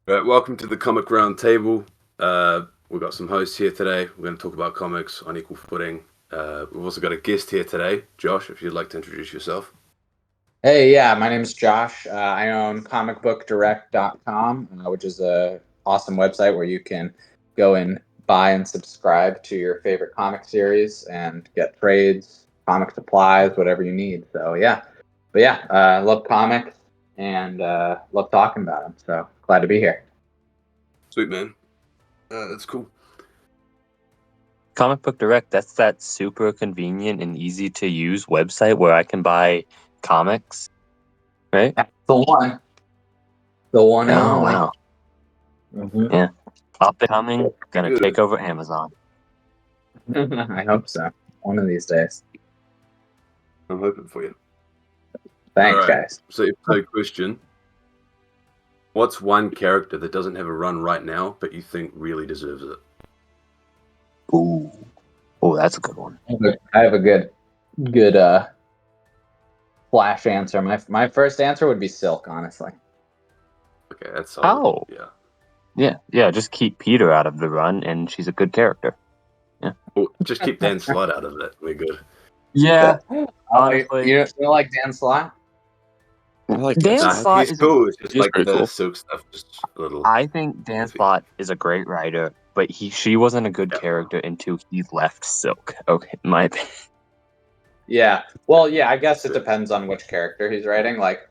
Right, welcome to the Comic Round Table. We've got some hosts here today. We're going to talk about comics on equal footing. We've also got a guest here today, Josh, if you'd like to introduce yourself. Hey, yeah, my name's Josh. I own ComicbookDirect.com, which is a awesome website where you can go and buy and subscribe to your favorite comic series and get trades, comic supplies, whatever you need. So I love comics and love talking about them. So glad to be here. Sweet, man. That's cool. Comic Book Direct, that's that super convenient and easy to use website where I can buy comics, right? That's the one. The one and Oh, only. wow. Mm-hmm. Yeah. Up and coming, gonna Good. take over Amazon. I hope so. One of these days. I'm hoping for you. Thanks, All right. guys. So, question. What's one character that doesn't have a run right now, but you think really deserves it? Ooh. Oh, that's a good one. I have a good flash answer. My first answer would be Silk, honestly. Okay, that's solid. Oh. Yeah, just keep Peter out of the run, and she's a good character. Yeah. Well, just keep Dan Slott out of it. We're good. Yeah, You honestly. don't like Dan Slott? I like Dan that. Slott He's is cool. It's just he's like pretty the cool. Silk stuff, just a little. I think Dan Slott is a great writer, but she wasn't a good Yeah. character until he left Silk. Okay, my opinion. Yeah. Well, yeah. I guess it depends on which character he's writing. Like,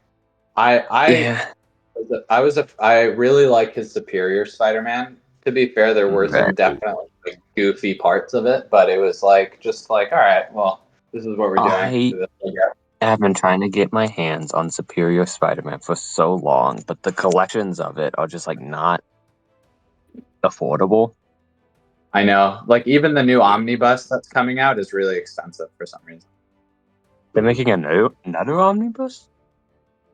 I really like his Superior Spider-Man. To be fair, there were some Right. definitely like, goofy parts of it, but it was just like, all right, well, this is what we're doing. I've been trying to get my hands on Superior Spider-Man for so long, but the collections of it are just like not affordable. I know. Like even the new omnibus that's coming out is really expensive for some reason. They're making another omnibus?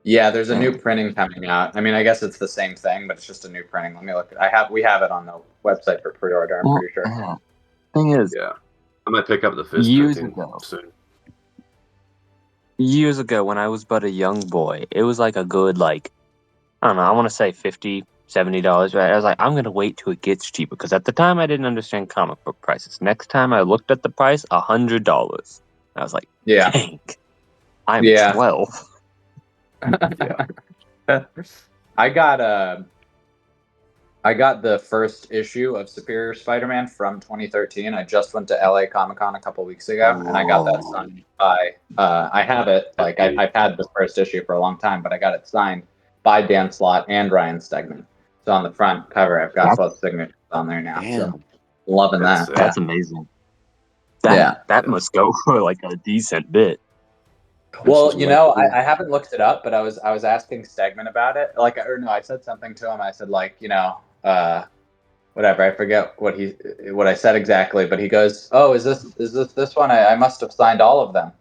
Yeah, there's a new printing coming out. I mean, I guess it's the same thing, but it's just a new printing. Let me look. We have it on the website for pre-order. I'm pretty sure. Thing is, Yeah, I might pick up the first years printing ago. soon. Years ago, when I was but a young boy, it was like a good I don't know. I want to say $50, $70, right? I was like, I'm gonna wait till it gets cheaper because at the time I didn't understand comic book prices. Next time I looked at the price, $100. I was like, Yeah, dang, I'm yeah. 12. Yeah. I got the first issue of Superior Spider-Man from 2013. I just went to LA Comic-Con a couple weeks ago, and I got that signed by. I have it. Like I've had the first issue for a long time, but I got it signed by Dan Slott and Ryan Stegman. So on the front cover, I've got both signatures on there now. Damn. So loving that. That's amazing. Yeah. That must go for like a decent bit. Well, you know, I haven't looked it up, but I was asking Stegman about it. I said something to him. I said whatever. I forget what I said exactly, but he goes, "Oh, is this one? I must have signed all of them."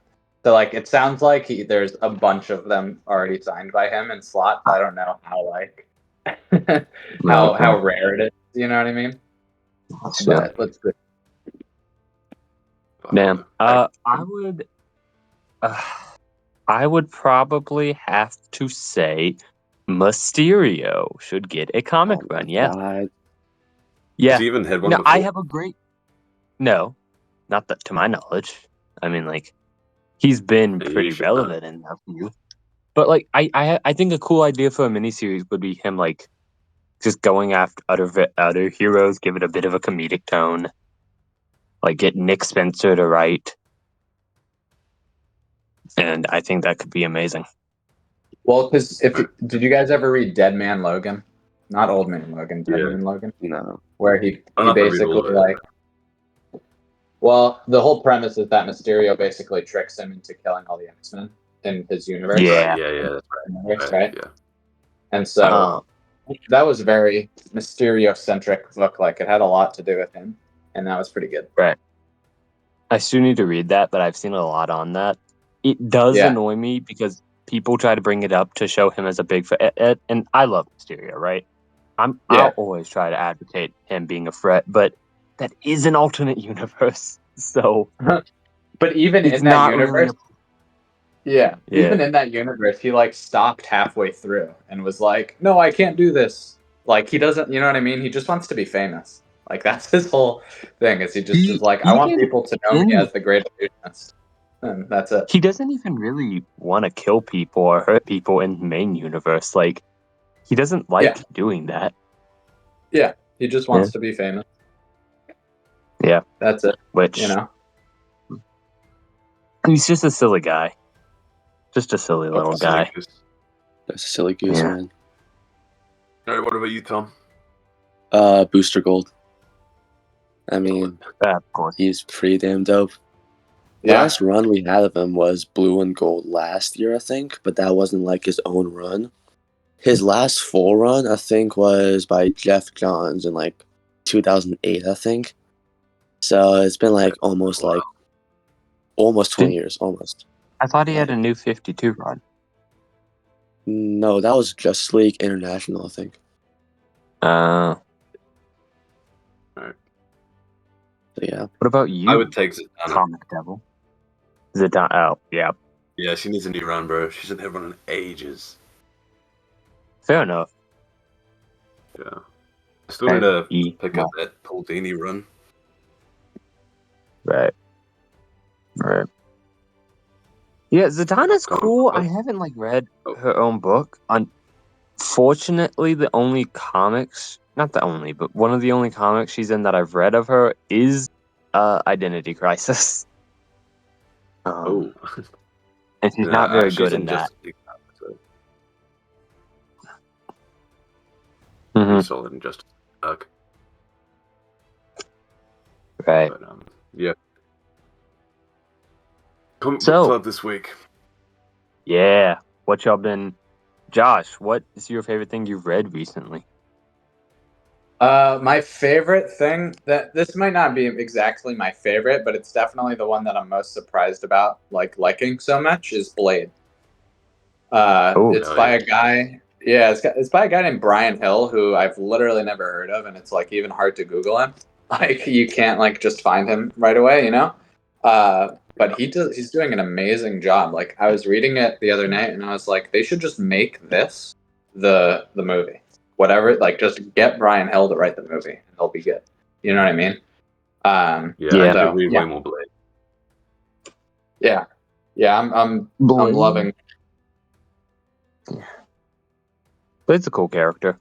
So it sounds like there's a bunch of them already signed by him in slots. I don't know how how rare it is. You know what I mean? But let's see. Damn. I would probably have to say Mysterio should get a comic run. Yeah. God. Yeah. Has he even had one No, before? I have a great. No, not that to my knowledge. I mean, he's been pretty relevant in that view. But I think a cool idea for a miniseries would be him just going after other heroes, give it a bit of a comedic tone. Get Nick Spencer to write. And I think that could be amazing. Well, because did you guys ever read Dead Man Logan? Not Old Man Logan, Dead Man Logan? No. Where he basically well, the whole premise is that Mysterio basically tricks him into killing all the X-Men in his universe. Yeah. That's right. Yeah. And so that was very Mysterio-centric book. It had a lot to do with him, and that was pretty good. Right. I still need to read that, but I've seen a lot on that. It does annoy me because people try to bring it up to show him as a big and I love Mysterio, right? I'll always try to advocate him being a threat, but that is an alternate universe, so. But even in that universe, even in that universe, he stopped halfway through and was like, "No, I can't do this." Like he doesn't, you know what I mean? He just wants to be famous. Like that's his whole thing. Is he just is like, I want people to know me as the great illusionist, and that's it. He doesn't even really want to kill people or hurt people in the main universe. Like, he doesn't like doing that. Yeah, he just wants to be famous. Yeah, that's it. Which, you know, he's just a silly guy. Just a silly little guy. That's a silly goose, man. All right, what about you, Tom? Booster Gold. I mean, of course. He's pretty damn dope. Last run we had of him was Blue and Gold last year, I think, but that wasn't like his own run. His last full run, I think, was by Jeff Johns in like 2008, I think. So it's been like almost 20 years, almost. I thought he had a new 52 run. No, that was Justice League International, I think. All right. So, yeah. What about you? I would take Zatanna. Comic Devil. Zatanna. Oh, yeah. Yeah, she needs a new run, bro. She's been running ages. Fair enough. Yeah. I still need to pick up that Paul Dini run. Right. Yeah, Zatanna's cool. I haven't read her own book. Unfortunately, the only comics, not the only, but one of the only comics she's in that I've read of her is Identity Crisis. And she's not very good in that. Pretty solid in Justice League. Right. But, yeah. Comic book club this week. Yeah. What y'all been... Josh, what is your favorite thing you've read recently? My favorite thing, that this might not be exactly my favorite, but it's definitely the one that I'm most surprised about, liking so much, is Blade. It's by a guy. Yeah, it's by a guy named Brian Hill, who I've literally never heard of, and it's even hard to Google him. You can't just find him right away, you know. But he's doing an amazing job. I was reading it the other night, and I was like, they should just make this the movie. Whatever, just get Brian Hill to write the movie, and he'll be good. You know what I mean? I could read way more Blade. Yeah, I'm loving. Blade's a cool character.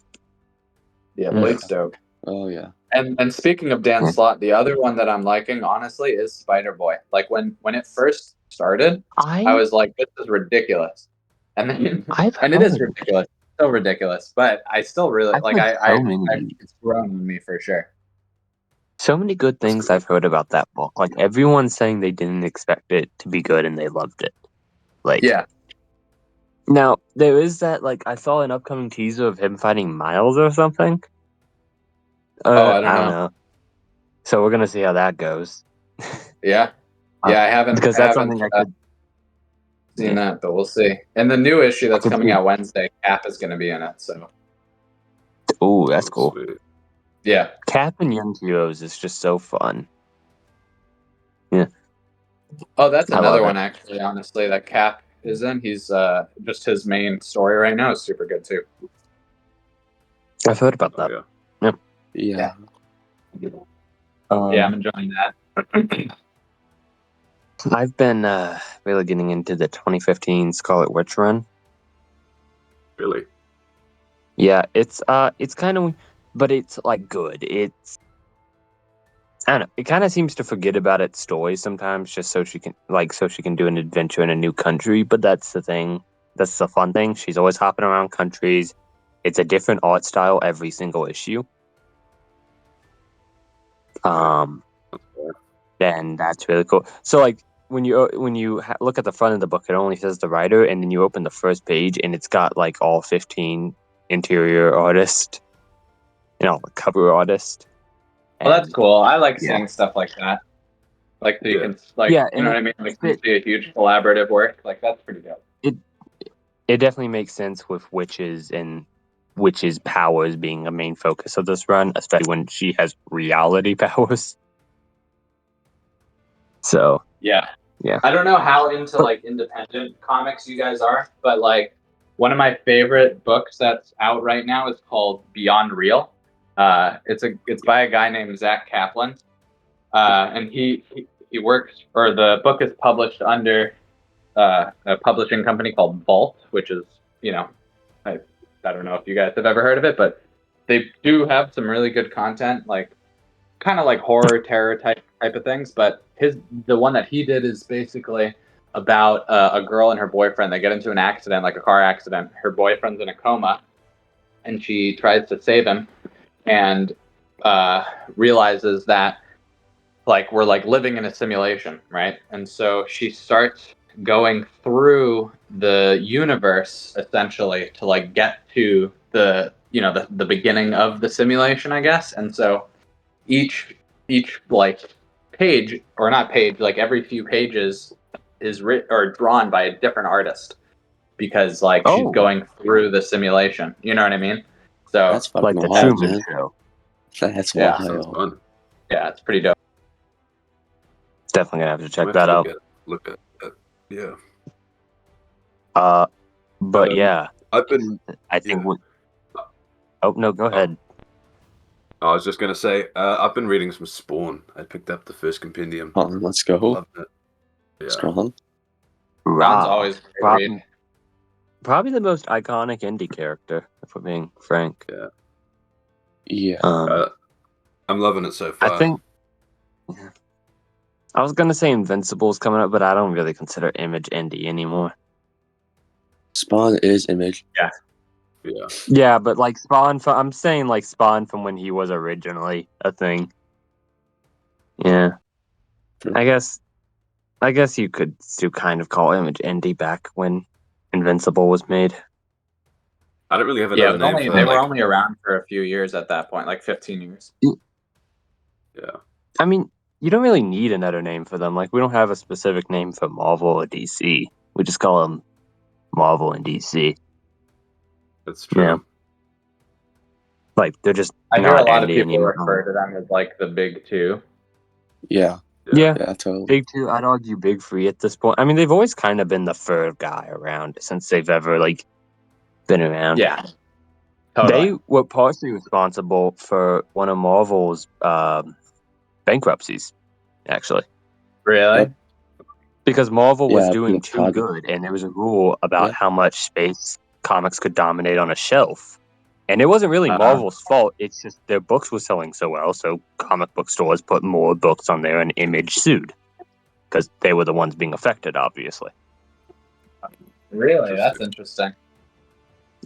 Yeah, Blade's dope. Oh yeah. And speaking of Dan Slott, the other one that I'm liking, honestly, is Spider-Boy. When it first started, I was like, this is ridiculous, and then it is ridiculous. So ridiculous, but I still really it's grown on me for sure. So many good things I've heard about that book. Everyone's saying they didn't expect it to be good and they loved it. Now there is that I saw an upcoming teaser of him fighting Miles or something. I don't know. So we're gonna see how that goes. Yeah, I haven't because that's something I could. Seen that, but we'll see. And the new issue that's coming out Wednesday, Cap is going to be in it. So, oh, that's cool. Sweet. Yeah, Cap and Young Heroes is just so fun. Yeah. Oh, that's another one actually. Honestly, that Cap is in. He's just his main story right now is super good too. I've heard about that. Yeah. I'm enjoying that. I've been really getting into the 2015 Scarlet Witch run. Really? Yeah, it's kind of, but it's good. It's, I don't know. It kind of seems to forget about its story sometimes, just so she can do an adventure in a new country. But that's the thing. That's the fun thing. She's always hopping around countries. It's a different art style every single issue. And that's really cool. So when you look at the front of the book, it only says the writer, and then you open the first page, and it's got all 15 interior artists, the cover artist. Well, that's cool. I like seeing stuff like that. You can you know what I mean? You see a huge collaborative work. That's pretty dope. It definitely makes sense with witches and witches' powers being a main focus of this run, especially when she has reality powers. So yeah. I don't know how into independent comics you guys are, but One of my favorite books that's out right now is called Beyond Real. It's by a guy named Zach Kaplan, and he works, or the book is published under a publishing company called Vault, which is, I don't know if you guys have ever heard of it, but they do have some really good content, like kind of like horror, terror type of things. But the one that he did is basically about a girl and her boyfriend. They get into an accident, like a car accident. Her boyfriend's in a coma, and she tries to save him, and realizes that like we're like living in a simulation, right? And so she starts going through the universe essentially to like get to the beginning of the simulation, I guess. And so each like page, or not page, like every few pages is written or drawn by a different artist, because like she's going through the simulation. You know what I mean? So That's fucking Like the wild, Truman man. Show. That's Yeah. Sounds wild. fun. yeah, it's pretty dope. Definitely gonna have to check Might that have out. to look at that. Yeah. But yeah, I've been. I think. Yeah. Oh no, go ahead. I was just gonna say, I've been reading some Spawn. I picked up the first compendium. Let's go. Loving it. Yeah. Strong. Ron's always a great read. Probably the most iconic indie character, if we're being frank. Yeah. Yeah. I'm loving it so far. I think. Yeah. I was gonna say Invincible's coming up, but I don't really consider Image indie anymore. Spawn is Image. Yeah. Yeah, but like Spawn, I'm saying like Spawn from when he was originally a thing. Yeah, True. I guess you could still kind of call Image indie back when Invincible was made. I don't really have another name for they that. were only around for a few years at that point, like 15 years. Yeah. I mean, you don't really need another name for them. Like, we don't have a specific name for Marvel or DC. We just call them Marvel and DC. That's true. Yeah. Like, they're just I hear a not lot of indie people anymore. refer to them as like the big two. Yeah. Yeah. Yeah, totally. Big two, I'd argue Big Three at this point. I mean, they've always kind of been the third guy around since they've ever, like, been around. Yeah. Totally. They were partially responsible for one of Marvel's bankruptcies, actually. Really? Yep. Because Marvel was Yeah, doing the too project. good, and there was a rule about Yeah. how much space comics could dominate on a shelf. And it wasn't really Marvel's fault. It's just their books were selling so well, so comic book stores put more books on there, and Image sued. Because they were the ones being affected, obviously. Really? That's interesting.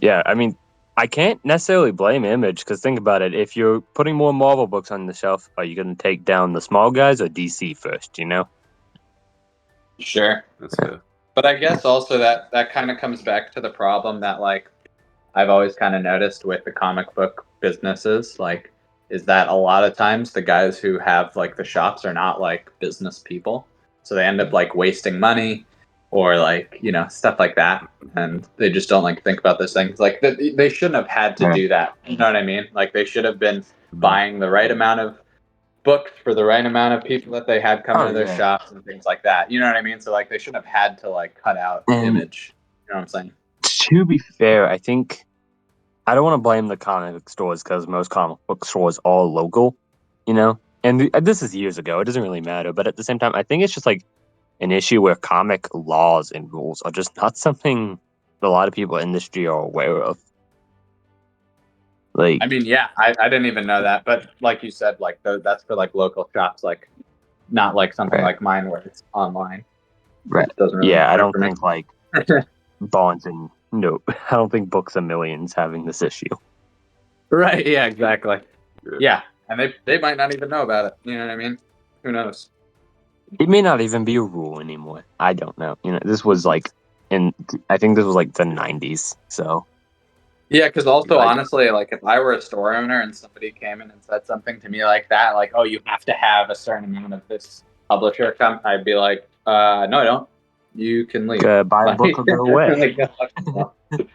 Yeah, I mean, I can't necessarily blame Image, because think about it. If you're putting more Marvel books on the shelf, are you going to take down the small guys or DC first, you know? Sure. That's fair. But I guess also that kind of comes back to the problem that like I've always kind of noticed with the comic book businesses, like, is that a lot of times the guys who have like the shops are not like business people. So they end up like wasting money or like, stuff like that. And they just don't like think about those things. Like they shouldn't have had to do that. You know what I mean? Like they should have been buying the right amount of books for the right amount of people that they had coming to their shops and things like that. You know what I mean? So like they shouldn't have had to like cut out Image. You know what I'm saying? To be fair, I think I don't want to blame the comic book stores because most comic book stores are local, and this is years ago. It doesn't really matter. But at the same time, I think it's just like an issue where comic laws and rules are just not something a lot of people in the industry are aware of. Like, I mean, yeah, I didn't even know that. But like you said, like that's for like local shops, like not like something like mine where it's online. Right. Doesn't really I matter don't for me. think like Bonds and I don't think Books a Million's having this issue. Right. Yeah. Exactly. Yeah, and they might not even know about it. You know what I mean? Who knows? It may not even be a rule anymore. I don't know. This was like I think this was like the 90s. So yeah, because also honestly, like if I were a store owner and somebody came in and said something to me like that, like, oh, you have to have a certain amount of this publisher come, I'd be like, no, I don't. You can leave. Buy a book or go away.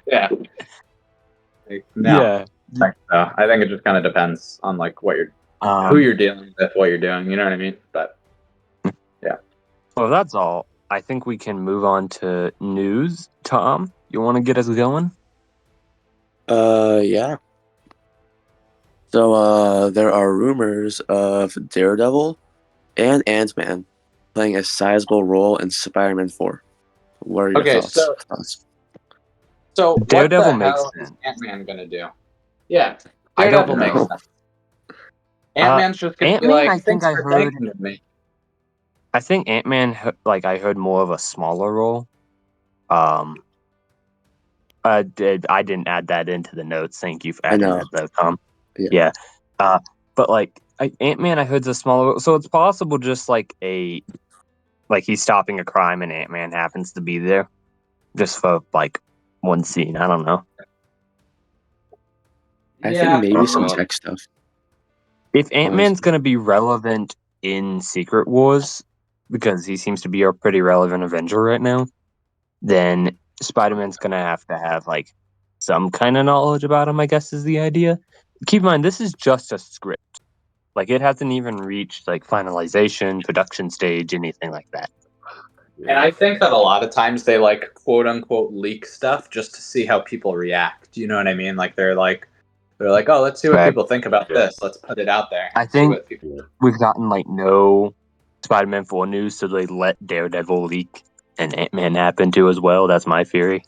Yeah. Like, no. Yeah. I think it just kind of depends on like what you're, who you're dealing with, what you're doing. You know what I mean? But yeah. Well, that's all. I think we can move on to news. Tom, You want to get us going? Yeah. So, there are rumors of Daredevil and Ant-Man playing a sizable role in Spider-Man 4. What are your Okay, thoughts? so what Daredevil the makes hell is sense. Ant-Man gonna do? Yeah, I don't Daredevil makes know. sense. Ant-Man's just gonna be Ant-Man, like, I think thanks I for heard. thinking of me. I think Ant-Man, I heard more of a smaller role. I didn't add that into the notes. Thank you for I adding know. that, though, Tom. Yeah. Yeah. But like Ant-Man, I heard's a smaller role, so it's possible just like he's stopping a crime and Ant-Man happens to be there, just for like one scene. I don't know. I think Yeah, maybe some Uh, tech stuff. If Ant-Man's Honestly. gonna be relevant in Secret Wars, because he seems to be a pretty relevant Avenger right now, then Spider-Man's gonna have to have like some kind of knowledge about him, I guess is the idea. Keep in mind, this is just a script. Like it hasn't even reached like finalization, production stage, anything like that. and I think that a lot of times they like quote unquote leak stuff just to see how people react. You know what I mean? Like they're like, oh, let's see what Right. people think about this. Let's put it out there. I See think what people. we've gotten like no Spider-Man 4 news, so they let Daredevil leak and Ant-Man happen too as well. That's my theory.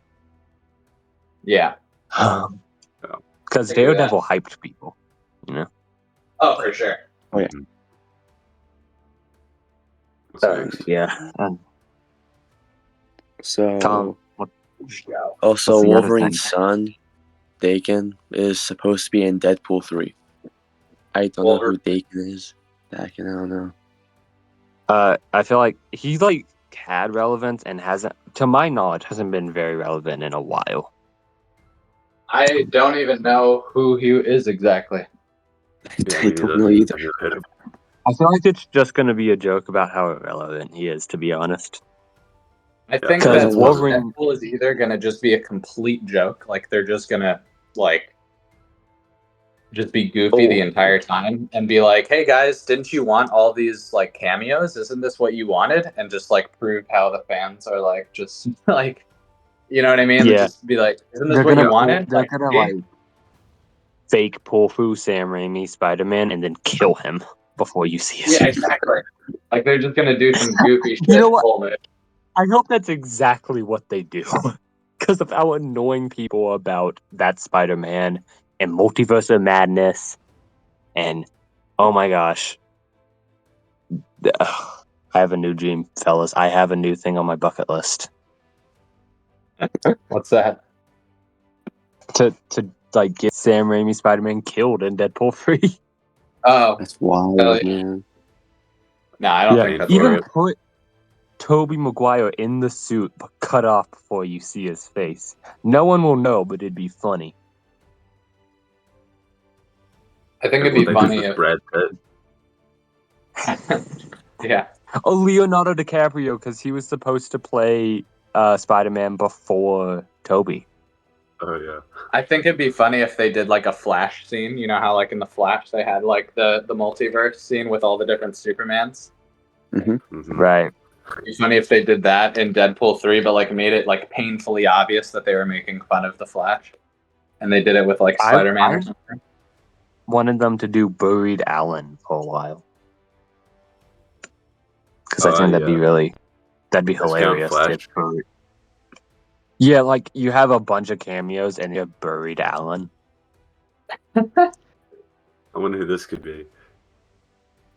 Yeah. Because I agree with Daredevil hyped people, you know. Oh, for sure. Oh, yeah. What's next? Yeah. So, Tom, also what's the other Wolverine's thing? son, Dakin, is supposed to be in Deadpool 3. I don't know who Dakin is. Dakin, I don't know. I feel like he's like had relevance and hasn't, to my knowledge, hasn't been very relevant in a while. I don't even know who he is exactly. Yeah, I me don't neither. know either. I've never heard of I feel like it's just going to be a joke about how irrelevant he is, to be honest. I think Because that Wolverine, Deadpool is either going to just be a complete joke, like they're just going to like just be goofy the entire time and be like, "Hey guys, didn't you want all these like cameos? Isn't this what you wanted?" And just like prove how the fans are like just like, you know what I mean? Yeah. Just be like, "Isn't this they're what gonna you wanted?" they're Like, gonna see? like fake pull through Sam Raimi Spider-Man and then kill him before you see his Yeah, face. exactly. Like they're just gonna do some goofy shit. You know what? Pull it. I hope that's exactly what they do. Because of how annoying people are about that Spider-Man and Multiverse of Madness. And oh my gosh. I have a new dream, fellas. I have a new thing on my bucket list. What's that? To like get Sam Raimi Spider-Man killed in Deadpool 3. Oh, That's wild, hell yeah. man. No, I don't think that's Even worth. put Tobey Maguire in the suit but cut off before you see his face. No one will know, but it'd be funny. I think it'd what be they did funny with if. Brad Pitt. Yeah. Oh, Leonardo DiCaprio, because he was supposed to play Spider-Man before Tobey. Oh yeah. I think it'd be funny if they did like a Flash scene. You know how like in the Flash they had like the multiverse scene with all the different Supermans. Right. It'd be funny if they did that in Deadpool 3, but like made it like painfully obvious that they were making fun of the Flash, and they did it with like Spider-Man or something. Wanted them to do Buried Allen for a while. Because I think that'd be hilarious. Flash. Yeah, like you have a bunch of cameos and you have Buried Allen. I wonder who this could be.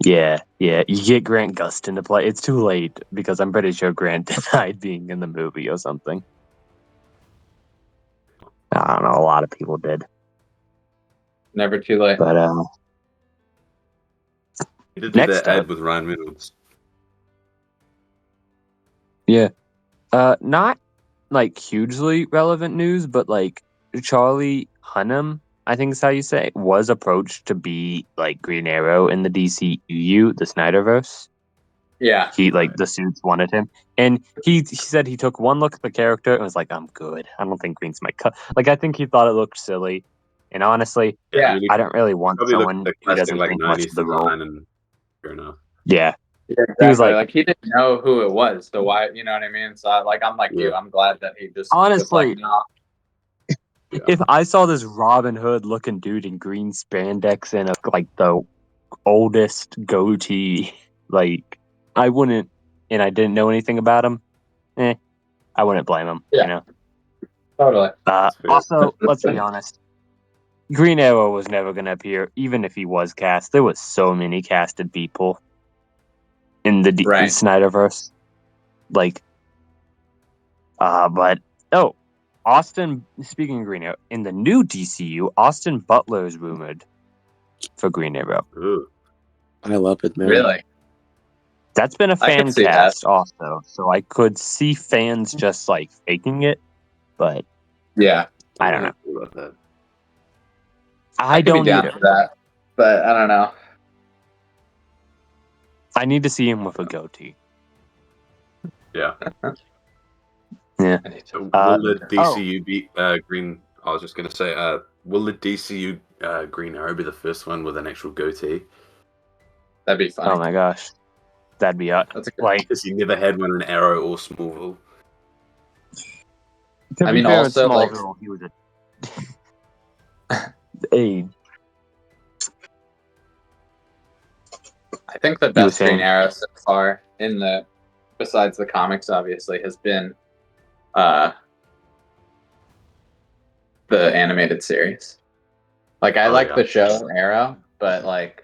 Yeah. You get Grant Gustin to play. It's too late because I'm pretty sure Grant denied being in the movie or something. I don't know. A lot of people did. Never too late. But He did that ad with Ryan Reynolds. Yeah. Not like hugely relevant news, but like Charlie Hunnam, I think is how you say, was approached to be like Green Arrow in the DCU, the Snyderverse. Yeah. He like the suits wanted him, and he said he took one look at the character and was like, "I'm good. I don't think Green's my cut." Like I think he thought it looked silly, and honestly, Yeah. I don't really want Probably someone looked who like doesn't classic think much 90s of the role. design, and fair enough. Yeah, Yeah, exactly. He was like, he didn't know who it was, so why? You know what I mean? So I'm like you. I'm glad that he just was honestly, like, nah. if I saw this Robin Hood looking dude in green spandex and like the oldest goatee, like I wouldn't, and I didn't know anything about him, I wouldn't blame him. Yeah. You know. Totally. Also, let's be honest. Green Arrow was never going to appear, even if he was cast. There was so many casted people in the Right. Snyderverse. Like, but Austin. Speaking of Green Arrow, in the new DCU, Austin Butler is rumored for Green Arrow. Ooh. I love it, man. Really? That's been a I fan could see cast also, so I could see fans just like faking it, but Yeah. I don't know. About that. I could be don't down either. for that, but I don't know. I need to see him with a goatee. Yeah. Yeah. Will the DCU be Green? I was just gonna say, will the DCU Green Arrow be the first one with an actual goatee? That'd be funny. Oh my gosh, that'd be That's a good like. Because he never had one in Arrow or Smallville. To I be mean, fair, also, in like- Smallville, he was a age. I think the You were best Green saying? Arrow so far besides the comics, obviously, has been the animated series. Like, I like the show Arrow, but like,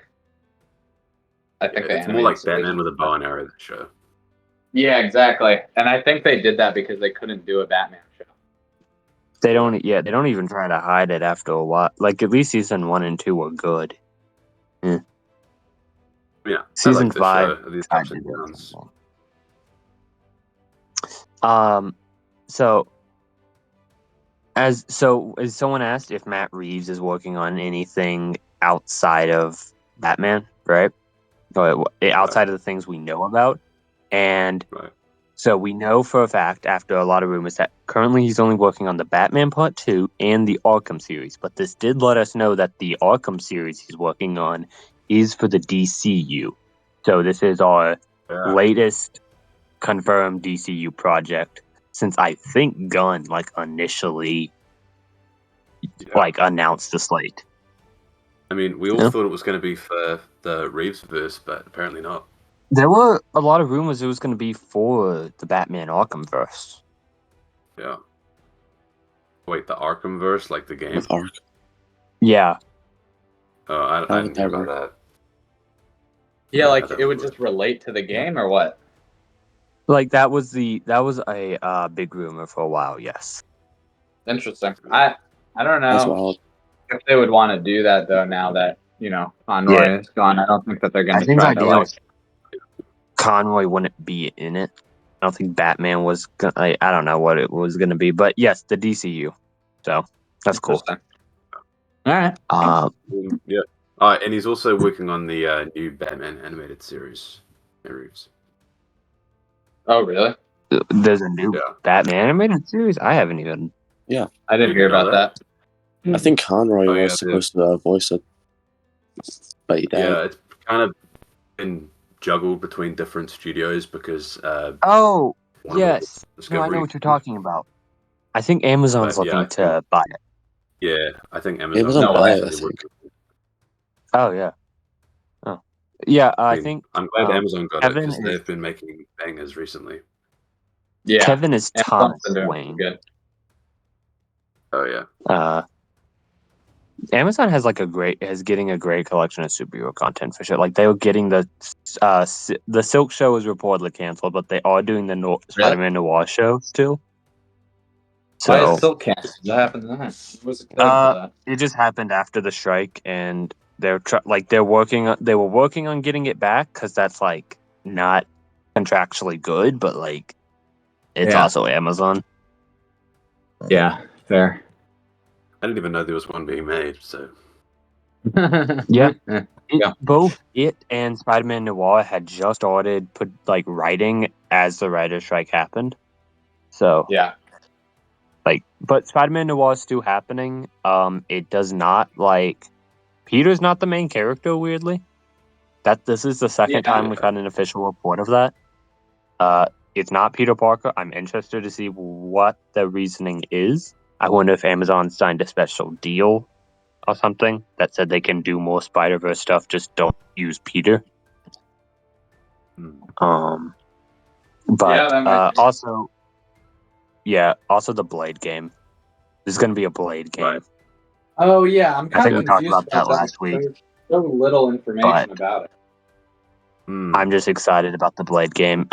I think the it's more animated like series. Batman with a bow and arrow. That show. Yeah, exactly. And I think they did that because they couldn't do a Batman show. They don't. Yeah, they don't even try to hide it after a while. Like at least season 1 and 2 were good. Yeah, Season I like the 5. show, these I ups and did downs. So as someone asked if Matt Reeves is working on anything outside of Batman, right? Or outside of the things we know about, and Right. so we know for a fact, after a lot of rumors, that currently he's only working on the Batman Part 2 and the Arkham series. But this did let us know that the Arkham series he's working on is for the DCU. So this is our latest confirmed DCU project since I think Gunn initially announced the slate. I mean, we all thought it was going to be for the Reeves verse, but apparently not. There were a lot of rumors it was going to be for the Batman Arkham verse. Yeah. Wait, the Arkham verse, like the game? With Ark. Yeah. I didn't hear about that. Yeah, like it would just relate to the game, or what? Like that was a big rumor for a while. Yes. Interesting. I don't know. That's wild. If they would want to do that though, now that Conroy is gone, I don't think that they're going to try to like. Conroy wouldn't be in it. I don't think Batman was. I don't know what it was going to be, but yes, the DCU. So that's cool. All right. Yeah. And he's also working on the new Batman animated series. Reeves. Oh, really? There's a new Batman animated series. I haven't even. Yeah, I didn't hear about that. I think Conroy was supposed to voice it, but he died. Yeah, it's kind of been juggled between different studios because. Yes. No, I know what you're talking about. I think Amazon's looking to buy it. Yeah, I think Amazon. Amazon buy it, I think. Oh yeah. Oh yeah. I think I'm glad Amazon got it because they've been making bangers recently. Yeah, Kevin is Thomas Wayne. Good. Oh yeah. Amazon has getting a great collection of superhero content for sure. Like they were getting the Silk show is reportedly canceled, but they are doing the Spider-Man Noir show still. So why is Silk canceled? What happened to that? What was the killing for that? It just happened after the strike, and they were working on getting it back because that's like not contractually good, but like it's also Amazon. Yeah, fair. I didn't even know there was one being made. So yeah. Both it and Spider-Man Noir had just started writing as the writer's strike happened. So yeah, but Spider-Man Noir is still happening. It does not Peter's not the main character, weirdly. This is the second time we've had an official report of that. It's not Peter Parker. I'm interested to see what the reasoning is. I wonder if Amazon signed a special deal or something that said they can do more Spider-Verse stuff, just don't use Peter. But also the Blade game. There's going to be a Blade game. Right. Oh yeah, I'm kind of we talked confused about that last week. There's so little information about it. I'm just excited about the Blade game.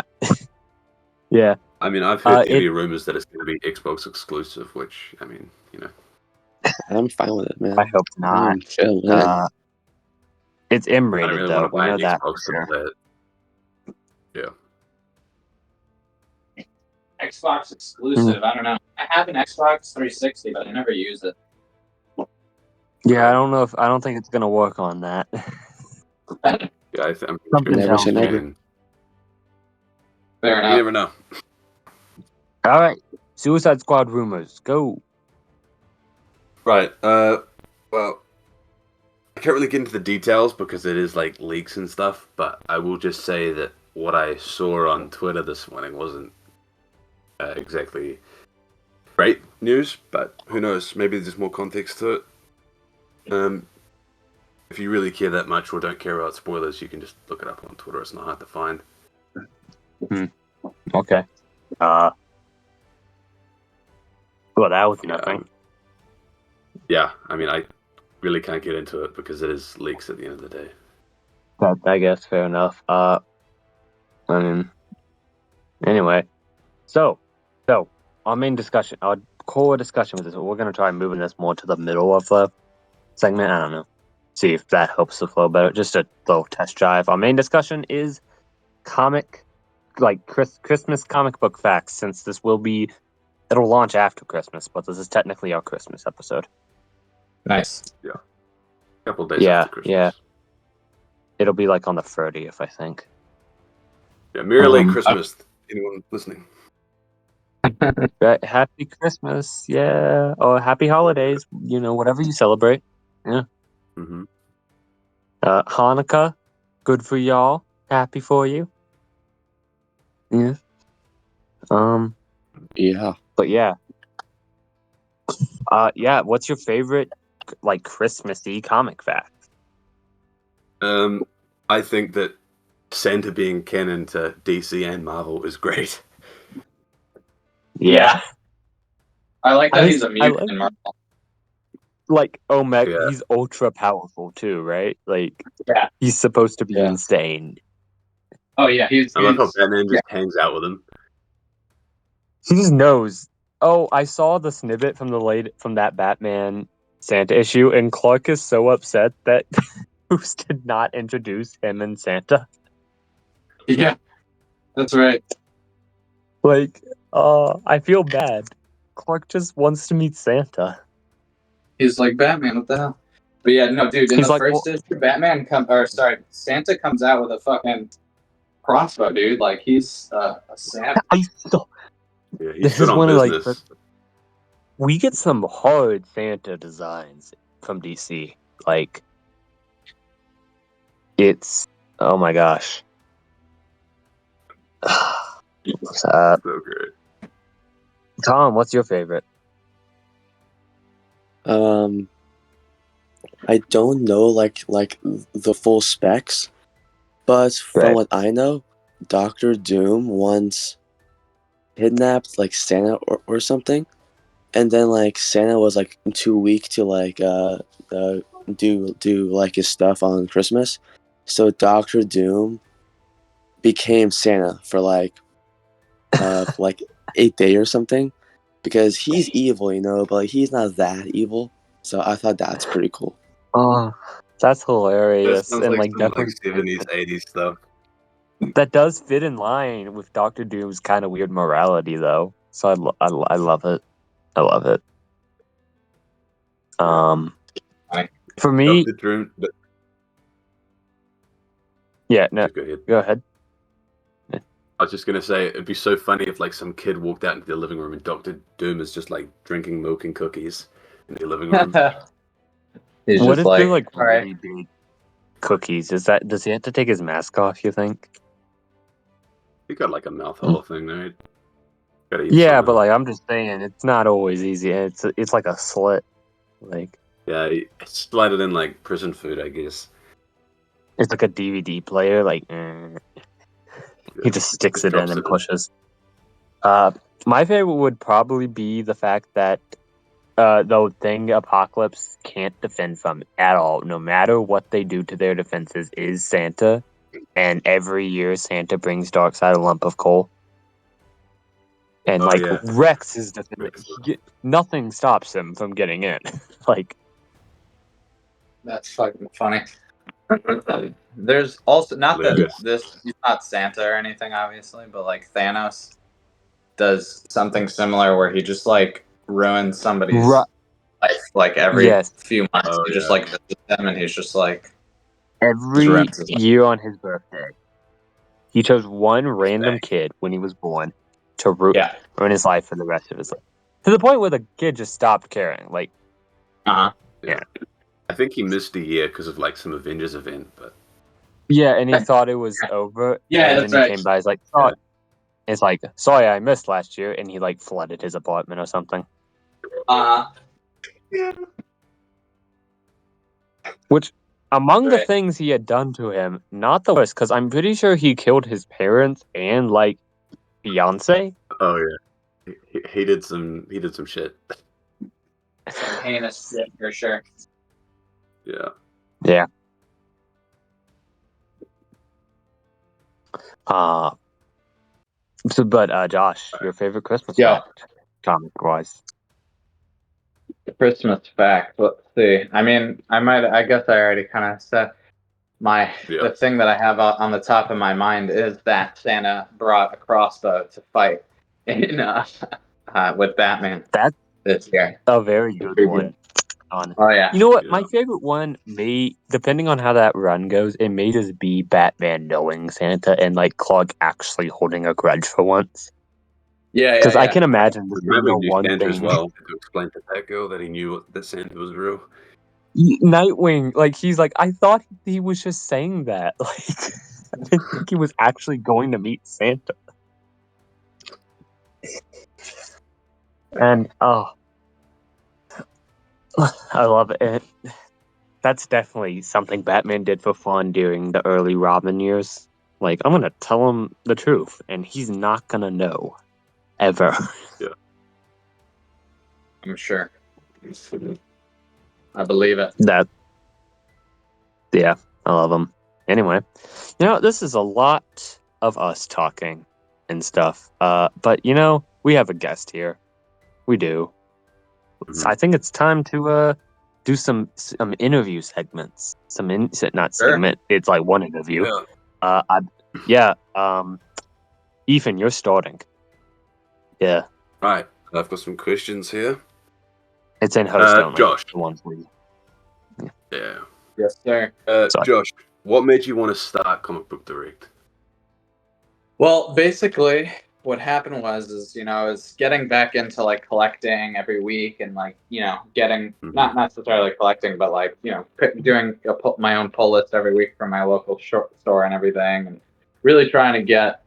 Yeah. I mean, I've heard TV rumors that it's going to be Xbox exclusive, which, I mean, I'm fine with it, man. I hope not. It's M-rated, I don't really though. want to buy an that Xbox to play it. Yeah. Xbox exclusive. I don't know. I have an Xbox 360, but I never use it. Yeah, I don't think it's gonna work on that. Yeah, I'm never say never. Fair enough. You never know. All right, Suicide Squad rumors, go. Right. Well, I can't really get into the details because it is like leaks and stuff. But I will just say that what I saw on Twitter this morning wasn't exactly great news. But who knows? Maybe there's more context to it. If you really care that much or don't care about spoilers, you can just look it up on Twitter. It's not hard to find. Okay. Well, that was nothing. Yeah, I mean, I really can't get into it because it is leaks at the end of the day. I guess fair enough. I mean, anyway, so our main discussion, our core discussion with this, we're gonna try moving this more to the middle of the segment. I don't know. See if that helps the flow better. Just a little test drive. Our main discussion is Christmas comic book facts, since it'll launch after Christmas, but this is technically our Christmas episode. Nice. Yeah. A couple days after Christmas. Yeah. It'll be like on the 30th, I think. Yeah, Merry Late Christmas, anyone listening. Happy Christmas, yeah. Or happy holidays, whatever you celebrate. Yeah. Mm-hmm. Hanukkah, good for y'all. Happy for you. Yeah. Yeah. But yeah. What's your favorite Christmassy comic fact? I think that Santa being canon to DC and Marvel is great. Yeah. I like that he's a mutant in Marvel. Omega, he's ultra powerful too, right? He's supposed to be insane. Oh yeah, I love how Batman just hangs out with him. He just knows. Oh, I saw the snippet from that Batman Santa issue, and Clark is so upset that Bruce did not introduce him and Santa. Yeah, that's right. I feel bad. Clark just wants to meet Santa. He's like, Batman, what the hell? But yeah, no, dude, in the first issue, Santa comes out with a fucking crossbow, dude. Like, he's a Santa. Yeah, he's good on business. We get some hard Santa designs from DC. It's... Oh my gosh. So great. Tom, what's your favorite? I don't know like the full specs, but from what I know, Dr. Doom once kidnapped Santa or something, and then Santa was too weak to do his stuff on Christmas, so Dr. Doom became Santa for 8 days or something, because he's evil, but he's not that evil. So I thought that's pretty cool. Oh, that's hilarious. That sounds like some 70s, 80s stuff. That does fit in line with Dr. Doom's kind of weird morality, though. So I love it. I love it. For me... Dr. Doom... Yeah, no, go ahead. I was just going to say, it'd be so funny if some kid walked out into the living room and Dr. Doom is just drinking milk and cookies in the living room. He's what just if they're all really big? cookies. Does he have to take his mask off, you think? He got like a mouth hole thing, right? Gotta eat Yeah, something. but like I'm just saying, it's not always easy. It's like a slit. Like Yeah, he slide it in like prison food, I guess. it's like a DVD player. Like he just sticks it in drops and it in. pushes. My favorite would probably be the fact that the thing Apocalypse can't defend from at all, no matter what they do to their defenses, is Santa. And every year Santa brings Darkseid a lump of coal. And Oh, yeah. Rex is nothing stops him from getting in. Like That's fucking funny. There's also not that Hilarious. this he's not Santa or anything, obviously, but like Thanos does something similar where he just like ruins somebody's Ru- life like every yes, few months. Oh, He just yeah. like visits them and he's just like just every ruins his life. year on his birthday, he chose one random kid when he was born to Yeah. ruin his life for the rest of his life. To the point where the kid just stopped caring. Like, Uh-huh. yeah. I think he missed a year because of like some Avengers event, but Yeah, and he thought it was over. Yeah, and that's then he right. came by. He's like, "Oh, it's like, sorry, I missed last year," and he like flooded his apartment or something. Yeah. Which, among the Right. things he had done to him, not the worst, because I'm pretty sure he killed his parents and like fiance. oh yeah, he did some shit. Some heinous shit for sure. Yeah. Yeah. But Josh, your favorite Christmas fact, comic wise? Christmas fact. Let's see. I mean, I guess I already kind of said the thing that I have on the top of my mind is that Santa brought a crossbow to fight in with Batman. That's this year. a very good one. Oh yeah. You know what? Yeah. My favorite one may, depending on how that run goes, it may just be Batman knowing Santa and like Clark actually holding a grudge for once. Yeah, Because I can imagine this being Batman the knew one Santa as thing. well to explain to that girl that he knew that Santa was real. Nightwing, like he's like, I thought he was just saying that. Like, I didn't think he was actually going to meet Santa. And I love it. That's definitely something Batman did for fun during the early Robin years. Like, I'm gonna tell him the truth, and he's not gonna know, ever. Yeah. I'm sure. I believe it. Yeah, I love him. Anyway, this is a lot of us talking and stuff. But we have a guest here. We do. So I think it's time to do some interview segments. Not segment. It's like one interview. Yeah. Ethan, you're starting. Yeah. Right. I've got some questions here. It's in host only. Josh. The ones we. Yeah. Yes, sir. Josh, what made you want to start Comic Book Direct? Well, basically, what happened was I was getting back into like collecting every week and like getting not necessarily collecting, but like doing my own pull list every week from my local store and everything, and really trying to get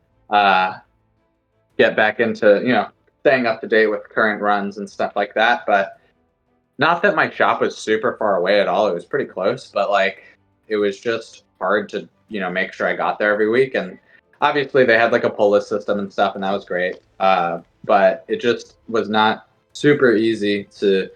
back into staying up to date with current runs and stuff like that. But not that my shop was super far away at all; it was pretty close, but like it was just hard to make sure I got there every week. And obviously they had like a pull list system and stuff, and that was great. But it just was not super easy to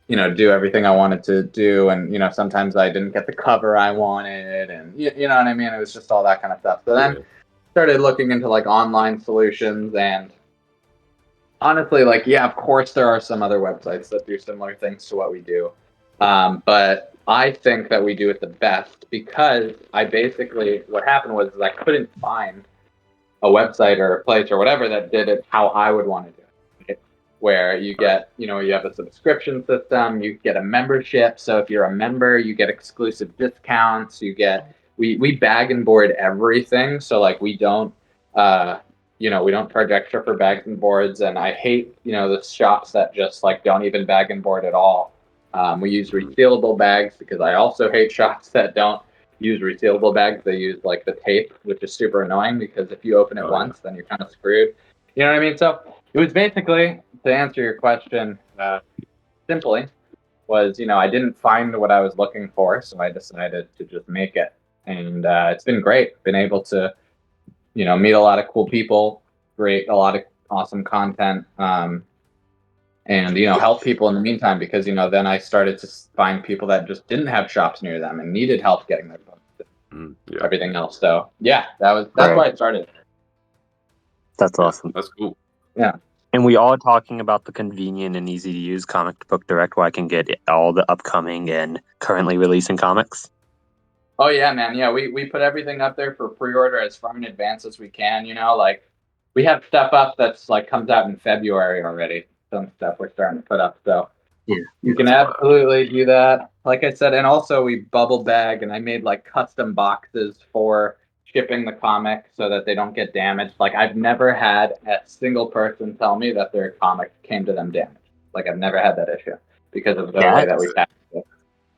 do everything I wanted to do, and sometimes I didn't get the cover I wanted, and you know what I mean. It was just all that kind of stuff. So then started looking into like online solutions, and honestly, like of course there are some other websites that do similar things to what we do, but I think that we do it the best because what happened was I couldn't find a website or a place or whatever that did it how I would want to do it. Where you get, you have a subscription system, you get a membership. So if you're a member, you get exclusive discounts. We bag and board everything. So like we don't charge extra for bags and boards. And I hate, the shops that just like don't even bag and board at all. We use resealable bags because I also hate shops that don't use resealable bags. They use like the tape, which is super annoying because if you open it once, then you're kind of screwed. You know what I mean? So it was basically, to answer your question simply, was, I didn't find what I was looking for, so I decided to just make it. And it's been great. Been able to, meet a lot of cool people, create a lot of awesome content, and help people in the meantime, because then I started to find people that just didn't have shops near them and needed help getting their books, everything else. So yeah, that's why it started. That's awesome. That's cool. Yeah. And we are talking about the convenient and easy to use Comic Book Direct, where I can get all the upcoming and currently releasing comics. Oh yeah, man. Yeah, we put everything up there for pre-order as far in advance as we can. Like we have stuff up that's like comes out in February already. Some stuff we're starting to put up, so yeah, you can absolutely do that. Like I said, and also we bubble bag, and I made like custom boxes for shipping the comic so that they don't get damaged. Like I've never had a single person tell me that their comic came to them damaged. Like I've never had that issue because of the way that we have it.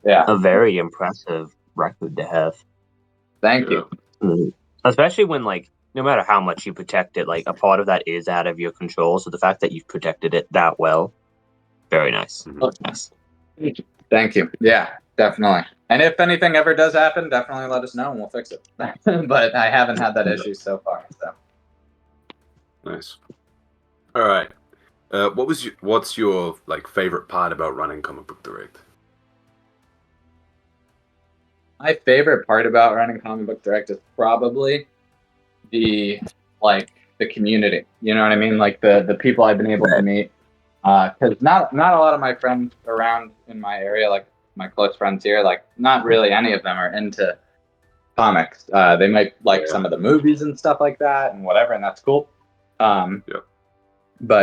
Yeah, a very impressive record to have. Thank you. Mm-hmm. Especially when no matter how much you protect it, a part of that is out of your control. So the fact that you've protected it that well, very nice. Nice. Thank you. Yeah, definitely. And if anything ever does happen, definitely let us know and we'll fix it. But I haven't had that issue so far. So nice. All right. What's your favorite part about running Comic Book Direct? My favorite part about running Comic Book Direct is probably the community. You know what I mean? Like the people I've been able to meet. Because not a lot of my friends around in my area, like my close friends here, not really any of them are into comics. They might like some of the movies and stuff like that and whatever, and that's cool. But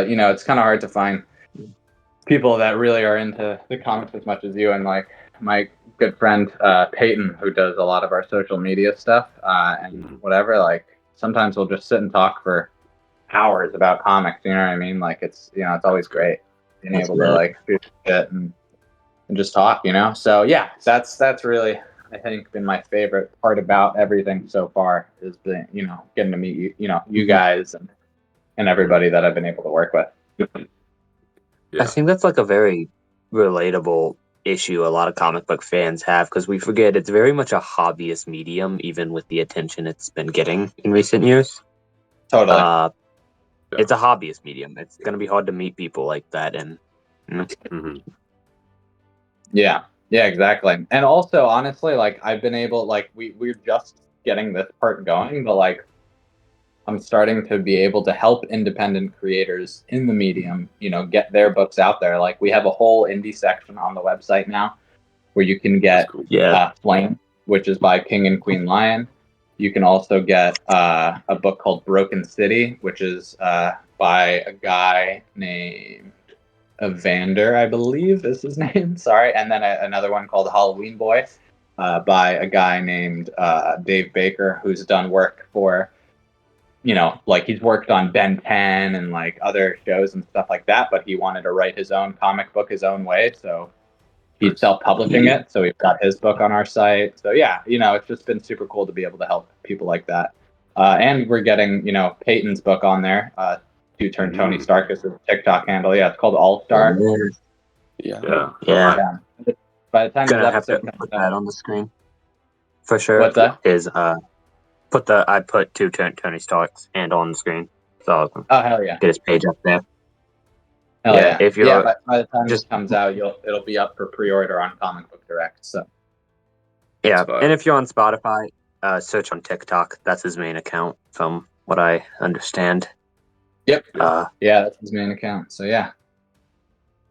it's kind of hard to find people that really are into the comics as much as you. And like my good friend Peyton, who does a lot of our social media stuff and whatever, sometimes we'll just sit and talk for hours about comics. You know what I mean? It's it's always great being able to shoot shit and just talk. So yeah, that's really, I think, been my favorite part about everything so far, is been getting to meet you guys and everybody that I've been able to work with. I think that's a very relatable issue a lot of comic book fans have, because we forget it's very much a hobbyist medium, even with the attention it's been getting in recent years. Totally. It's a hobbyist medium. It's going to be hard to meet people like that. And Yeah, exactly. And also, honestly, I've been able, we're just getting this part going, but I'm starting to be able to help independent creators in the medium, get their books out there. We have a whole indie section on the website now where you can get Flame, which is by King and Queen Lion. You can also get a book called Broken City, which is by a guy named Evander, I believe is his name. Sorry. And then another one called Halloween Boy by a guy named Dave Baker, who's done work for, he's worked on Ben 10 and other shows and stuff like that, but he wanted to write his own comic book his own way. So he's self-publishing it. So we've got his book on our site. So yeah, it's just been super cool to be able to help people like that. And we're getting, Peyton's book on there. Two-Turn Tony Stark is the TikTok handle. Yeah, it's called All Star. Yeah. By the time gonna this have to episode put that on the screen for sure. What's that? Is I put Two-Turn Tony Stark's handle on the screen. So oh hell yeah, get his page up there. Hell yeah. If you're by the time this comes out, it'll be up for pre-order on Comic Book Direct. So yeah, and if you're on Spotify, search on TikTok. That's his main account, from what I understand. Yep. Yeah, that's his main account. So yeah.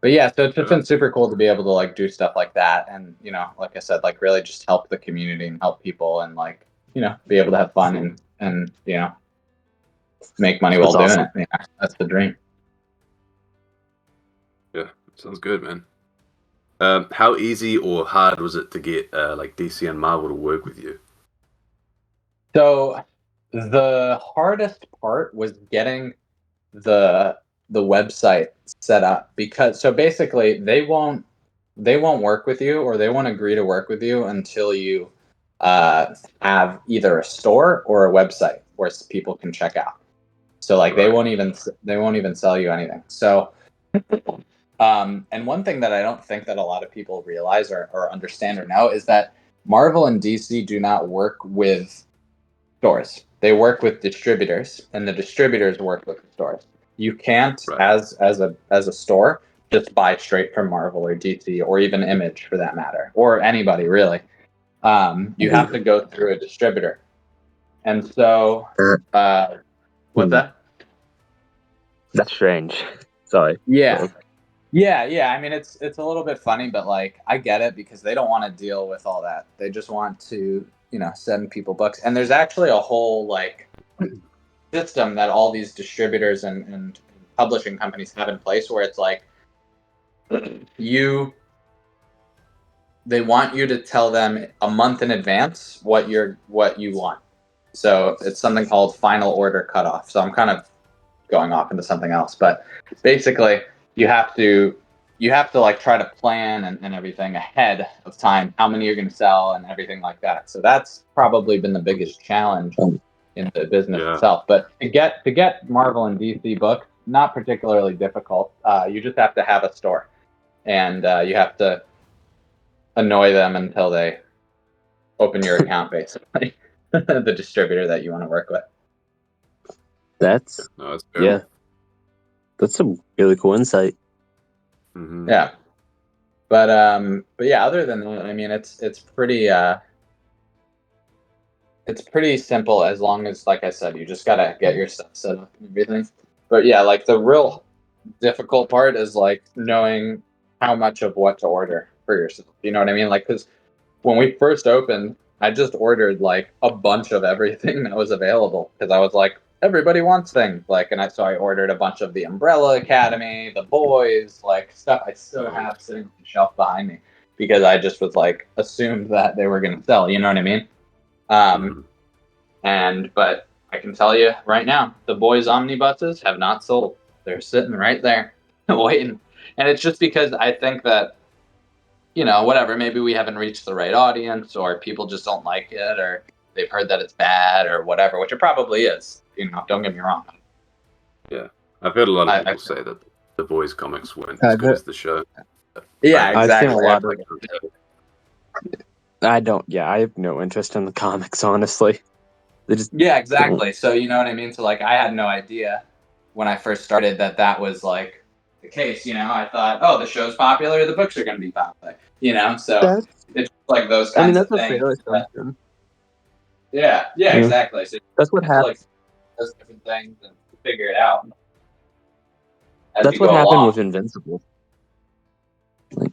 But yeah, so it's just been super cool to be able to do stuff like that, and like I said, really just help the community and help people, and be able to have fun and make money while doing it. Yeah, that's the dream. Yeah, sounds good, man. How easy or hard was it to get DC and Marvel to work with you? So the hardest part was getting the website set up, because basically they won't work with you, or they won't agree to work with you until you have either a store or a website where people can check out. So like they won't even sell you anything. So and one thing that I don't think that a lot of people realize or understand or know is that Marvel and DC do not work with stores. They work with distributors, and the distributors work with the stores. You can't, as a store, just buy straight from Marvel or DC or even Image for that matter, or anybody really. You have to go through a distributor, and so what's that? That's strange. Sorry. Yeah. Yeah. I mean, it's a little bit funny, but like I get it because they don't want to deal with all that. They just want to, send people books. And there's actually a whole like system that all these distributors and publishing companies have in place where it's like they want you to tell them a month in advance what you want. So it's something called final order cutoff. So I'm kind of going off into something else, but basically you have to like try to plan and everything ahead of time, how many you're going to sell and everything like that. So that's probably been the biggest challenge in the business itself. But to get Marvel and DC books, not particularly difficult. You just have to have a store, and you have to annoy them until they open your account, basically. The distributor that you want to work with. That's that's some really cool insight. Mm-hmm. Yeah, but yeah. Other than that, I mean, it's pretty simple as long as, like I said, you just gotta get your stuff set up and everything. But yeah, like the real difficult part is like knowing how much of what to order for yourself. You know what I mean? Like, because when we first opened, I just ordered like a bunch of everything that was available because I was like, everybody wants things. Like, and I ordered a bunch of the Umbrella Academy, the Boys, like stuff I still have sitting on the shelf behind me because I just was like assumed that they were gonna sell. You know what I mean? But I can tell you right now, the Boys omnibuses have not sold. They're sitting right there waiting, and it's just because I think that, whatever, maybe we haven't reached the right audience or people just don't like it or they've heard that it's bad or whatever, which it probably is, don't get me wrong. Yeah. I've heard a lot of people say that the Boys comics weren't as good as the show. Yeah, exactly. I've seen a lot of I have no interest in the comics, honestly. Yeah, exactly. So you know what I mean? So like I had no idea when I first started that was like the case, I thought, oh, the show's popular, the books are going to be popular, so it's like those kinds of things. Yeah, exactly. So that's what happened. Like those different things and figure it out. That's what happened with Invincible. Like,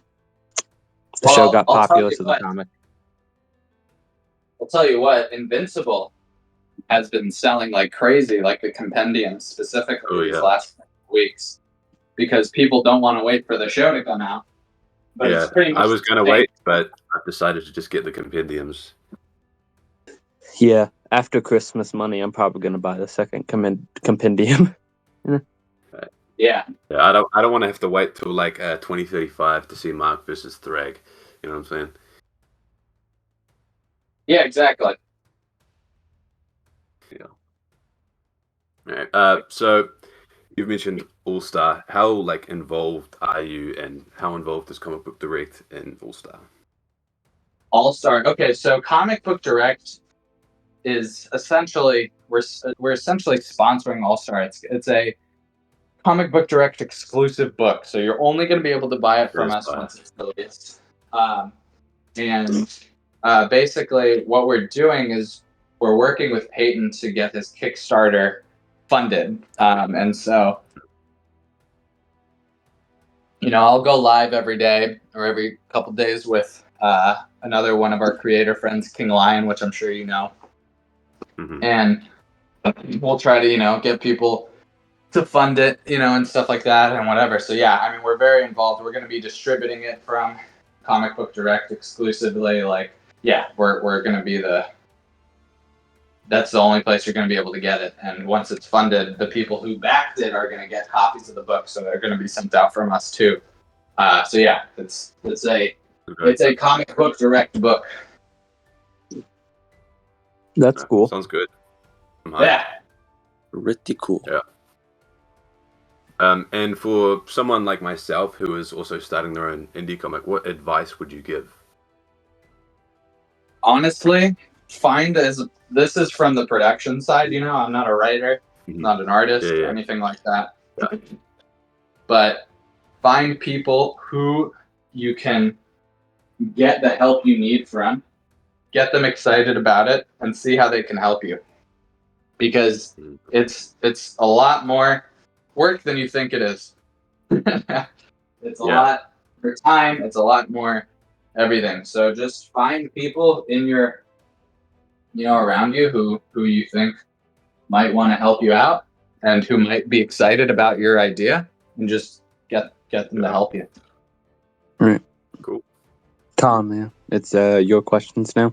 the show got popular, so the comic. I'll tell you what, Invincible has been selling like crazy, like the compendium specifically these last weeks, because people don't want to wait for the show to come out. But it's pretty much I was going to wait, but I've decided to just get the compendiums. Yeah, after Christmas money, I'm probably going to buy the second compendium. Yeah, I don't want to have to wait till like 2035 to see Mark versus Thrag. You know what I'm saying? Yeah, exactly. Yeah. All right. So you've mentioned All Star. How like involved are you, and how involved is Comic Book Direct in All Star? All Star. Okay, so Comic Book Direct is essentially we're essentially sponsoring All Star. It's a Comic Book Direct exclusive book, so you're only going to be able to buy it from us once it's released. Basically, what we're doing is we're working with Peyton to get his Kickstarter funded, and so I'll go live every day or every couple days with another one of our creator friends, King Lion, which I'm sure you know, and we'll try to get people to fund it, and stuff like that and whatever. So yeah, I mean, we're very involved. We're going to be distributing it from Comic Book Direct exclusively. Like, yeah, we're going to be that's the only place you're going to be able to get it. And once it's funded, the people who backed it are going to get copies of the book, so they're going to be sent out from us too. So yeah, it's a Comic Book Direct book. That's cool. Sounds good. Yeah. Pretty cool. Yeah. And for someone like myself who is also starting their own indie comic, what advice would you give? Honestly, this is from the production side. I'm not a writer, not an artist, or anything like that. Yeah. But find people who you can get the help you need from, get them excited about it, and see how they can help you. Because it's a lot more work than you think it is. It's a lot more time. It's a lot more everything. So just find people in your, around you who you think might want to help you out and who might be excited about your idea, and just get them to help you. Right. Cool. Tom, man, it's your questions now.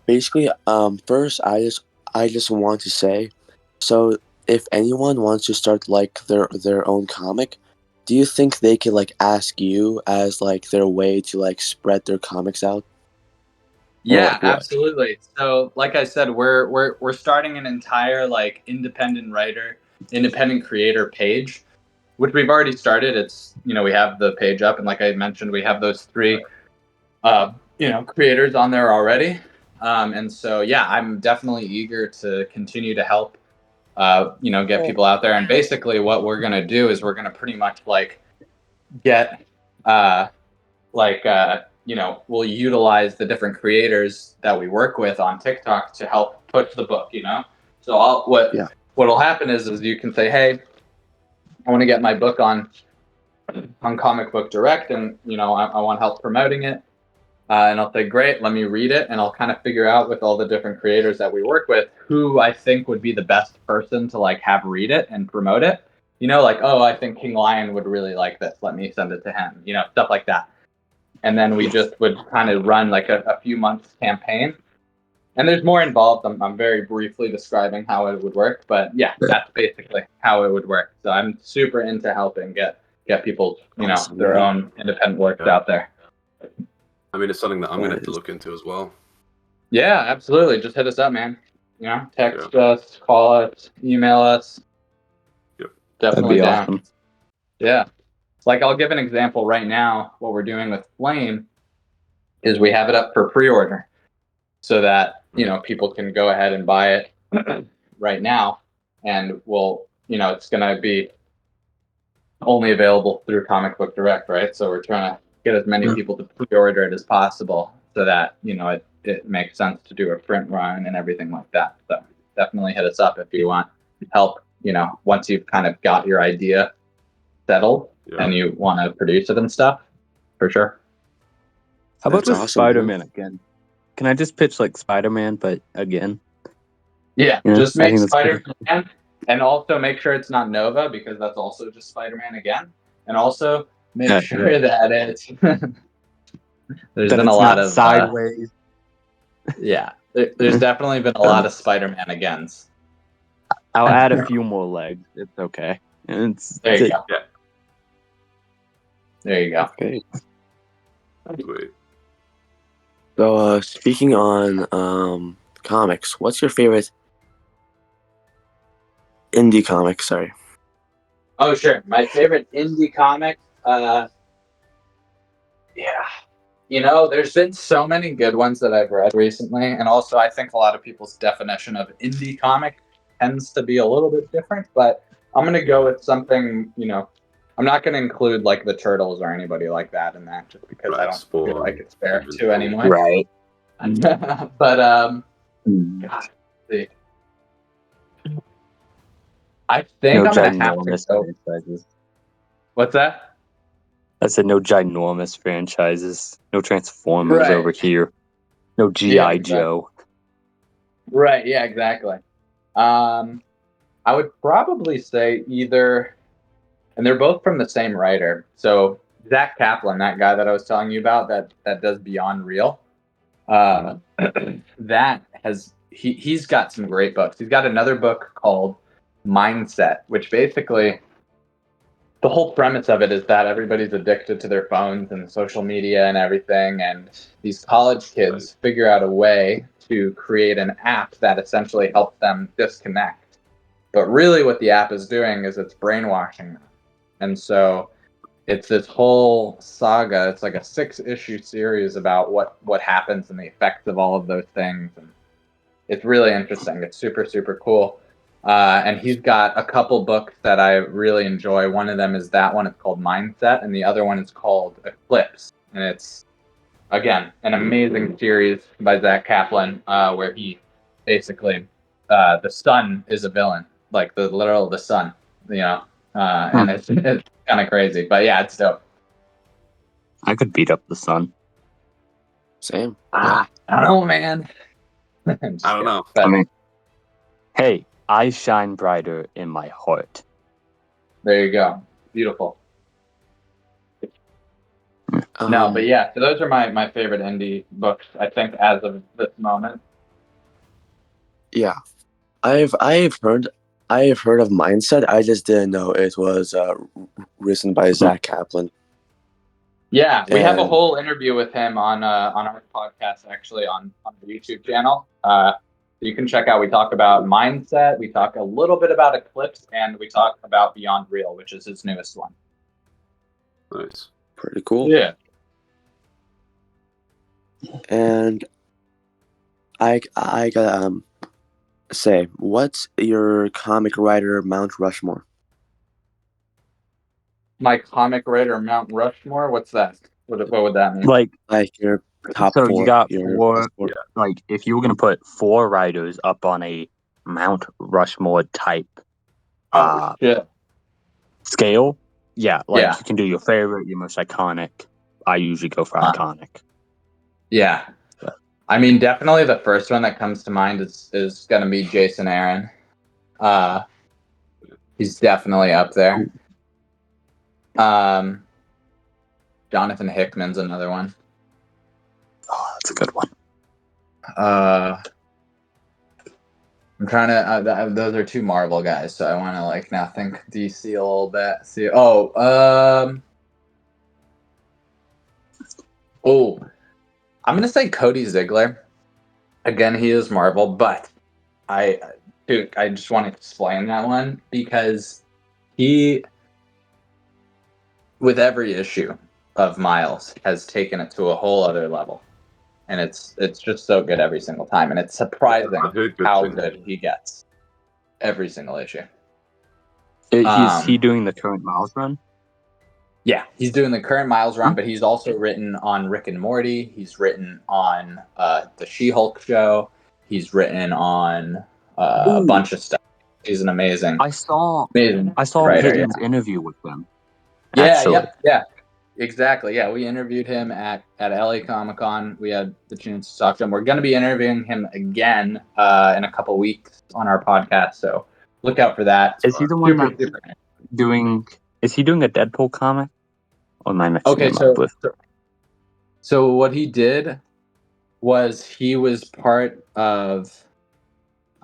Basically, first I just want to say, so if anyone wants to start like their own comic, do you think they could like ask you as like their way to like spread their comics out? Yeah, like what? absolutely. So, like I said, we're starting an entire like independent creator page, which we've already started. It's we have the page up, and like I mentioned, we have those 3 creators on there already. And so yeah, I'm definitely eager to continue to help get people out there. And basically what we're gonna do is we're gonna pretty much like get we'll utilize the different creators that we work with on TikTok to help push the book, So what'll happen is you can say, hey, I want to get my book on Comic Book Direct, and I want help promoting it. And I'll say, great, let me read it, and I'll kind of figure out with all the different creators that we work with who I think would be the best person to like have read it and promote it. Oh, I think King Lion would really like this. Let me send it to him. Stuff like that. And then we just would kind of run like a few months campaign. And there's more involved. I'm very briefly describing how it would work, but yeah, that's basically how it would work. So I'm super into helping get people, Awesome. their own independent works out there. I mean, it's something that I'm going to have to look into as well. Yeah, absolutely. Just hit us up, man. Text us, call us, email us. Yep. Definitely down. Awesome. Yeah. Like, I'll give an example right now. What we're doing with Flame is we have it up for pre-order so that, people can go ahead and buy it right now. And it's going to be only available through Comic Book Direct, right? So we're trying to get as many people to pre-order it as possible so that, it makes sense to do a print run and everything like that. So definitely hit us up if you want help, once you've kind of got your idea settled and you want to produce it and stuff, for sure. How about That's this awesome, Spider-Man again? Can I just pitch like Spider-Man, but again? Yeah, Yeah, just I make think that's Spider-Man, and also make sure it's not Nova, because that's also just Spider-Man again. And also make sure that it's there's been a lot of sideways. Yeah, there's definitely been a lot of Spider-Man agains. I'll add a few more legs. It's okay. There you go. Yeah. There you go. Okay. Sweet. So speaking on comics, what's your favorite indie comic? Sorry. Oh, sure. My favorite indie comic. There's been so many good ones that I've read recently, and also I think a lot of people's definition of indie comic tends to be a little bit different. But I'm gonna go with something. I'm not gonna include like the Turtles or anybody like that in that, just because I don't feel like it's fair to anyone. Right. But God, see. I think I'm gonna have to go. Franchises. What's that? I said no ginormous franchises. No Transformers over here. No G.I. exactly. Joe. Right, yeah, exactly. I would probably say either, and they're both from the same writer. So Zach Kaplan, that guy that I was telling you about, that does Beyond Real, he's got some great books. He's got another book called Mindset, which basically the whole premise of it is that everybody's addicted to their phones and social media and everything, and these college kids figure out a way to create an app that essentially helps them disconnect. But really what the app is doing is it's brainwashing them. And so it's this whole saga. It's like a 6-issue series about what happens and the effects of all of those things. And it's really interesting. It's super, super cool. And he's got a couple books that I really enjoy. One of them is that one. It's called Mindset, and the other one is called Eclipse. And it's, again, an amazing series by Zach Kaplan, where he basically, the sun is a villain, like the sun, and it's kind of crazy. But yeah, it's dope. I could beat up the sun. Same. I don't know, man. I don't know. But, I mean, hey, I shine brighter in my heart. there you go. Beautiful. No, but yeah, so those are my favorite indie books, I think, as of this moment. Yeah, I've heard of Mindset. I just didn't know it was written by Zach Kaplan. Yeah, we have a And- whole interview with him on our podcast, actually, on the YouTube channel. So you can check out. We talk about Mindset. We talk a little bit about Eclipse, and we talk about Beyond Real, which is his newest one. Nice. Pretty cool. Yeah. And I gotta say, what's your comic writer Mount Rushmore? My comic writer Mount Rushmore. What's that? What would that mean? Like Your top so four. you got your four. best four. Like if you were gonna put 4 writers up on a Mount Rushmore type Shit. scale, yeah, like Yeah. you can do your favorite, your most iconic. I usually go for iconic. Yeah. I mean, definitely the first one that comes to mind is going to be Jason Aaron. He's definitely up there. Jonathan Hickman's another one. Oh, that's a good one. I'm trying to. Those are 2 Marvel guys, so I want to now think DC a little bit. See. I'm gonna say Cody Ziegler. Again, he is Marvel, but I just want to explain that one because he, with every issue of Miles, has taken it to a whole other level, and it's just so good every single time, and it's surprising how good he gets every single issue. Is he doing the current Miles run? Yeah, he's doing the current Miles run, but he's also written on Rick and Morty. He's written on the She-Hulk show. He's written on a bunch of stuff. He's an amazing. I saw writer, Higgins' interview with them. Yeah, exactly. Yeah, we interviewed him at LA Comic-Con. We had the chance to talk to him. We're going to be interviewing him again in a couple weeks on our podcast, so look out for that. Is he the one doing? Is he doing a Deadpool comic? Or am I mixing him up with? So what he did was he was part of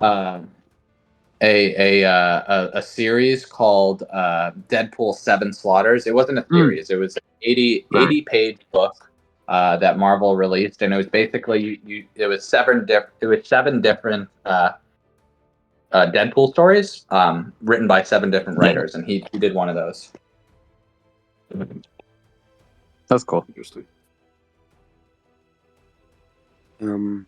a series called Deadpool 7 Slaughters. It wasn't a series. It was an 80-page book that Marvel released, and it was basically it was 7 different Deadpool stories written by 7 different writers, and he did one of those. That's cool. Interesting. And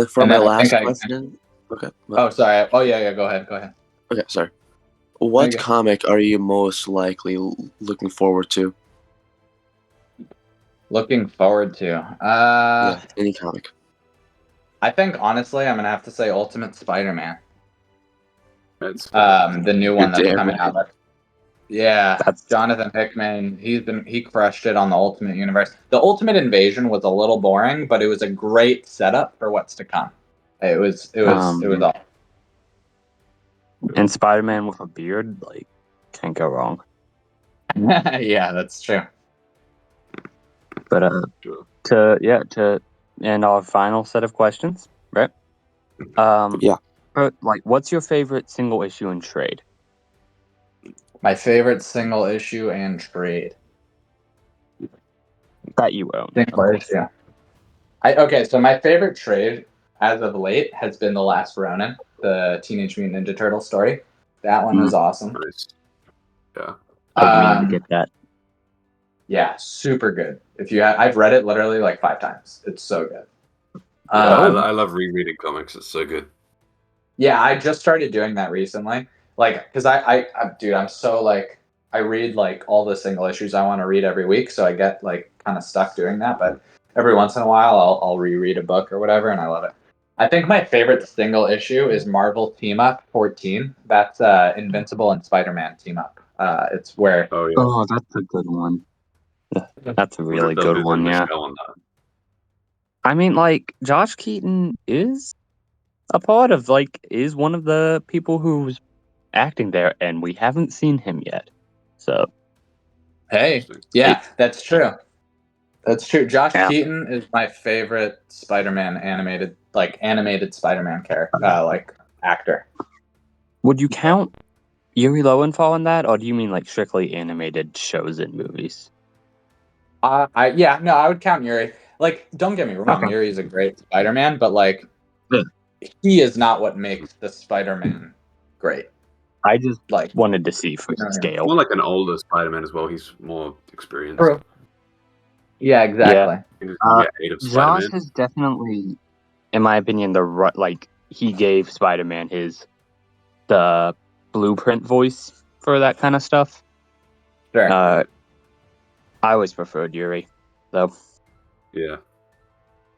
for my last question. Okay. Oh, sorry. Oh, yeah. Go ahead. Okay, sorry. What comic are you most likely looking forward to? Looking forward to? Any comic. I think honestly, I'm gonna have to say Ultimate Spider-Man. That's the new one that's coming out. Yeah, that's Jonathan Hickman. He crushed it on the Ultimate Universe. The Ultimate Invasion was a little boring, but it was a great setup for what's to come. It was all. And Spider-Man with a beard, like, can't go wrong. Yeah, that's true. But to end our final set of questions, right? Yeah. Like, what's your favorite single issue in trade? My favorite single issue and trade. That you own. Single issue. Okay, so my favorite trade as of late has been The Last Ronin, the Teenage Mutant Ninja Turtle story. That one was awesome. Nice. Yeah. I've been meaning to get that. Yeah, super good. I've read it literally like 5 times. It's so good. I love rereading comics. It's so good. Yeah, I just started doing that recently. Like, because dude, I'm so like, I read like all the single issues I want to read every week, so I get like kind of stuck doing that. But every once in a while, I'll reread a book or whatever, and I love it. I think my favorite single issue is Marvel Team Up 14. That's Invincible and Spider-Man Team Up. It's where Oh, that's a good one. That's a really good one. Yeah. I mean, like Josh Keaton is a part of is one of the people who's acting there, and we haven't seen him yet. So, hey, yeah, that's true. That's true. Josh Keaton is my favorite Spider-Man animated Spider-Man character, actor. Would you count Yuri Lowenthal in that, or do you mean like strictly animated shows and movies? I would count Yuri. Like, don't get me wrong, okay. Yuri is a great Spider-Man, but he is not what makes the Spider-Man great. I just wanted to see for scale. More like an older Spider-Man as well. He's more experienced. True. Yeah, exactly. Josh is definitely, in my opinion, he gave Spider-Man the blueprint voice for that kind of stuff. Sure. I always preferred Yuri, though. Yeah.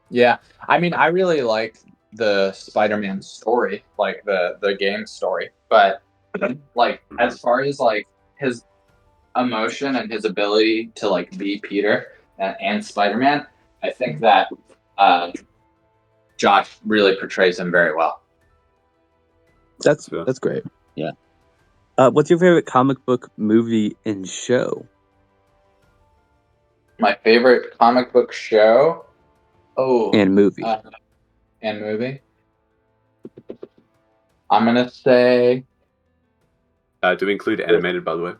Yeah. I mean, I really like the Spider-Man story, like the game story, but as far as his emotion and his ability to be Peter and Spider-Man, I think that Josh really portrays him very well. That's great. Yeah. What's your favorite comic book movie and show? My favorite comic book show? And movie. And movie? I'm going to say... do we include animated, by the way?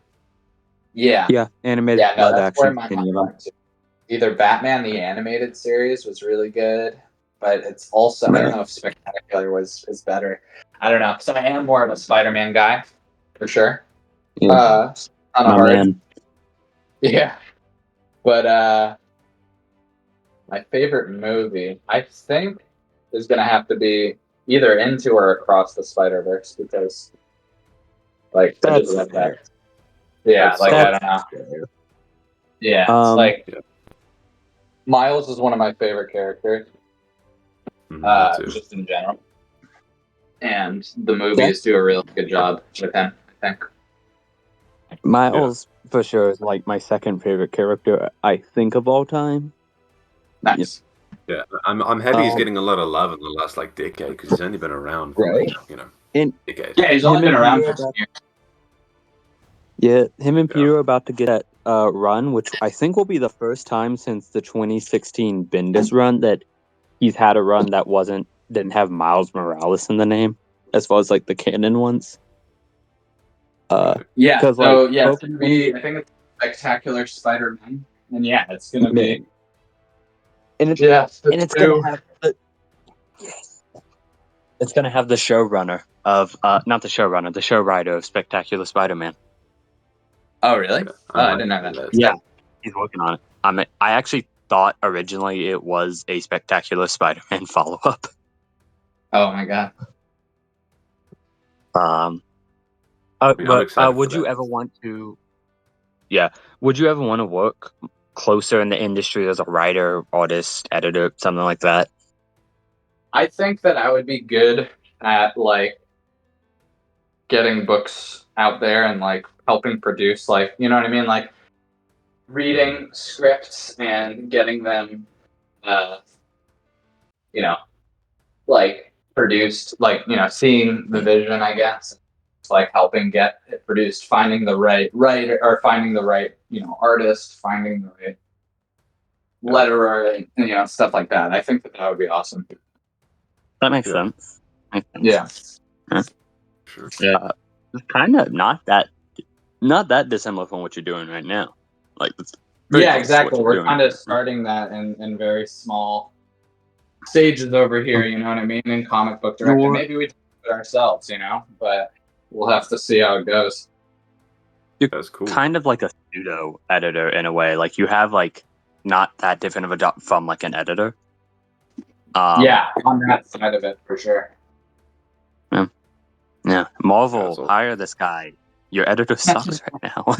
Yeah. Yeah, animated. Yeah, no, that's where my mind went to. Either Batman the Animated Series was really good, but it's also, I don't know if Spectacular is better. I don't know. So I am more of a Spider-Man guy, for sure. Yeah. Man. Yeah. But my favorite movie, I think, is going to have to be either Into or Across the Spider-Verse, because, I just love that. Yeah, I don't know. Fair. Yeah, Miles is one of my favorite characters, just in general. And the movies do a really good job with him, I think. Miles, for sure, is my second favorite character, I think, of all time. Nice. Yeah, I'm happy he's getting a lot of love in the last decade, because he's only been around for decades. Yeah, he's only been around for 10 years. Yeah, him and Peter are about to get that run, which I think will be the first time since the 2016 Bendis run that he's had a run that didn't have Miles Morales in the name, as far as the canon ones. I think it's Spectacular Spider-Man, and it's gonna be, and it's gonna have it's gonna have the showrunner of not the showrunner, the show writer of Spectacular Spider-Man. Oh, really? I didn't know that. Yeah, he's working on it. I actually thought originally it was a Spectacular Spider-Man follow-up. Oh my god. Would you ever want to? Yeah, would you ever want to work closer in the industry as a writer, artist, editor, something like that? I think that I would be good at getting books out there and helping produce, you know what I mean, reading scripts and getting them, produced, seeing the vision, I guess. It's helping get it produced, finding the right writer, or finding the right, artist, finding the right letterer, and, stuff like that. I think that would be awesome. That makes sense. Yeah. Sure. Yeah. It's kind of not that not that dissimilar from what you're doing right now. Like, it's pretty Yeah, close to what exactly. you're We're doing. kind of starting that in very small stages over here, you know what I mean, in Comic Book Direct. And maybe we do it ourselves, you know, but we'll have to see how it goes. That's cool. Kind of like a pseudo editor in a way. Like, you have like not that different of a job from like an editor. Yeah, on that side of it for sure. Yeah, Marvel, That's all. hire this guy. Your editor sucks right now.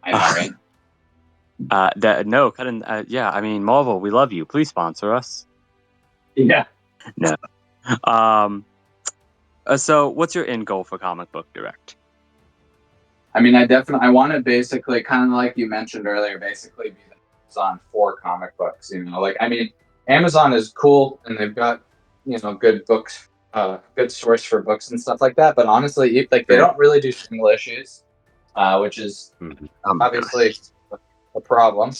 I know, right? No, cut in. Yeah, I mean, Marvel, we love you. Please sponsor us. Yeah. No. So, what's your end goal for Comic Book Direct? I mean, I want to basically, kind of like you mentioned earlier, basically be the Amazon for comic books. You know, like, I mean, Amazon is cool and they've got, you know, good books, good source for books and stuff like that. But honestly, like, they don't really do single issues, which is obviously a problem.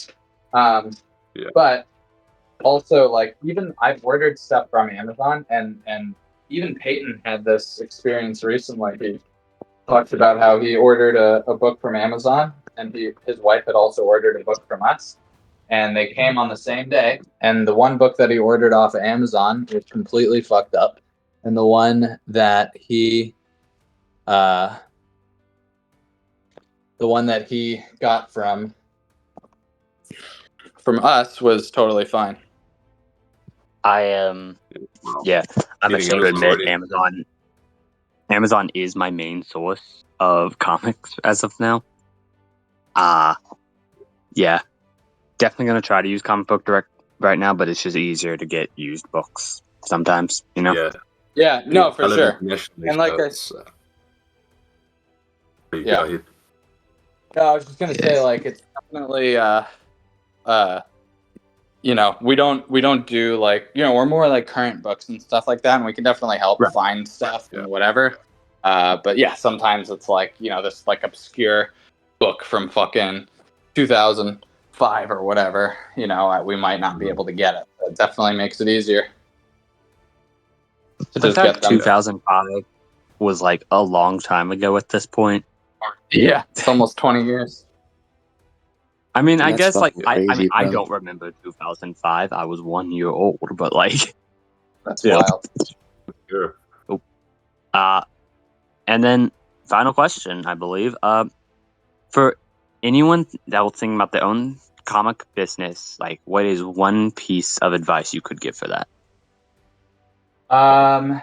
But also, like, even I've ordered stuff from Amazon, and even Peyton had this experience recently. He talked about how he ordered a book from Amazon, and his wife had also ordered a book from us, and they came on the same day. And the one book that he ordered off of Amazon was completely fucked up, and the one that he got from us was totally fine. I am, yeah, I'm ashamed to admit Amazon is my main source of comics as of now. Yeah, definitely gonna try to use Comic Book Direct right now, but it's just easier to get used books sometimes, you know? Yeah, no, for sure. And like yeah. No, I was just gonna say, like, it's definitely you know, we don't do, like, you know, we're more like current books and stuff like that, and we can definitely help find stuff and whatever. But yeah, sometimes it's like, you know, this like obscure book from fucking 2005 or whatever, you know, we might not be able to get it. It definitely makes it easier to just get them. 2005 was like a long time ago at this point. Yeah, it's almost 20 years. I mean, I That's guess, like, fucking crazy, I bro. don't remember 2005. I was 1 year old, but like, That's wild. Sure. And then final question, I believe. For anyone that was thinking about their own comic business, like, what is one piece of advice you could give for that? I